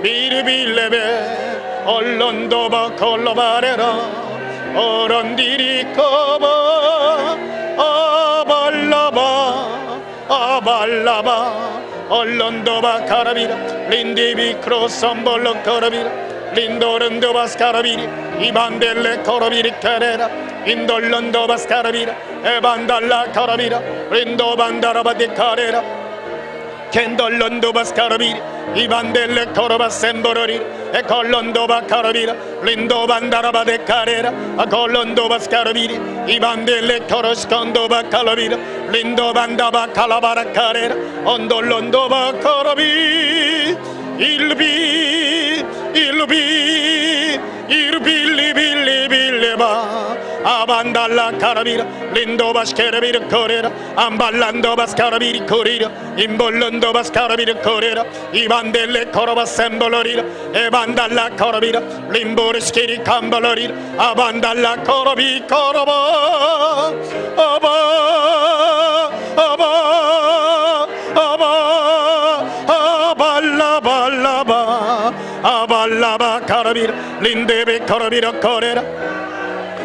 비르빌레베 얼론도바 콜로바레라 어런디리 커버 아발라바 아발라바 얼론도바 카라비라 린디비 크로썸볼로 카라비라 린도른도바스 카라비리 이반델레 코라비리 카레라 인돌론도바스 카라비라 에반달라 카라비라 린도반다라바디 카레라 켄돌론도바스 카라비리 이반델레 코로바 셈보로리 에콜론도바 카라비라 린도반다라바데 카레라 아콜론도바스 카라비리 이반델레 코로스콘도바 칼라비라 린도반다바 칼라바라 카레라 온돌론도바 카라비 일비 일비 일빌리빌리빌레바 아반달라 카라비라 린도바스 케라비라 코레라 암발란도바스 카라비리 코리라 임볼론도바스 카라비라 코레라 이반델레 코로바 셈볼로리라 에반달라 코라비라 림보르스키리 캄볼로리라 아반달라 코로비 코로바 아바 아바 아바 아발라발라바 아발라바 카라비라 린데베 코라비라 코레라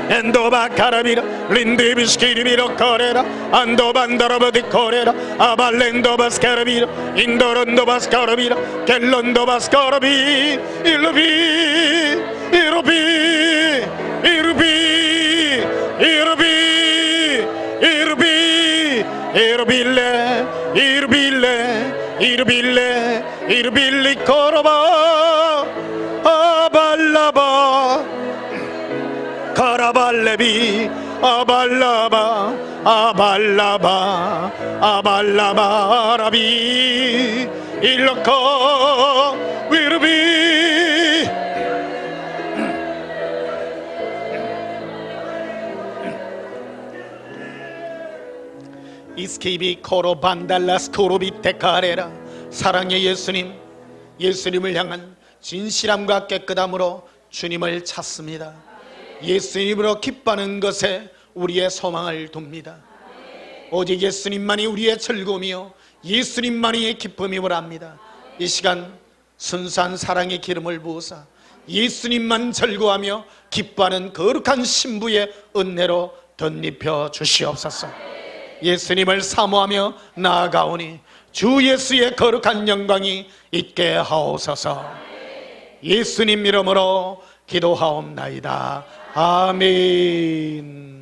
엔도바 카라비라 린디비스키리비로 코레라 안도반다라바디 코레라 아발렌도바스 카라비라 인도론도바스 카라비라 켈론도바스 카라비 일루비 이루비 이루비 이루비 이루비 이루빌레 이루빌레 이루빌레 이루빌리 코로바 아발라바 카라발레비 아발라바 아발라바 아발라바 아라비 일로코 위르비 이스케이비 코로 반달라스 코로비테 카레라 사랑의 예수님, 예수님을 향한 진실함과 깨끗함으로 주님을 찾습니다. 예수님으로 기뻐하는 것에 우리의 소망을 둡니다. 오직 예수님만이 우리의 즐거움이요 예수님만이 기쁨임을 압니다. 이 시간 순수한 사랑의 기름을 부으사 예수님만 즐거워하며 기뻐하는 거룩한 신부의 은혜로 덧입혀 주시옵소서. 예수님을 사모하며 나아가오니 주 예수의 거룩한 영광이 있게 하옵소서. 예수님 이름으로 기도하옵나이다. 아멘.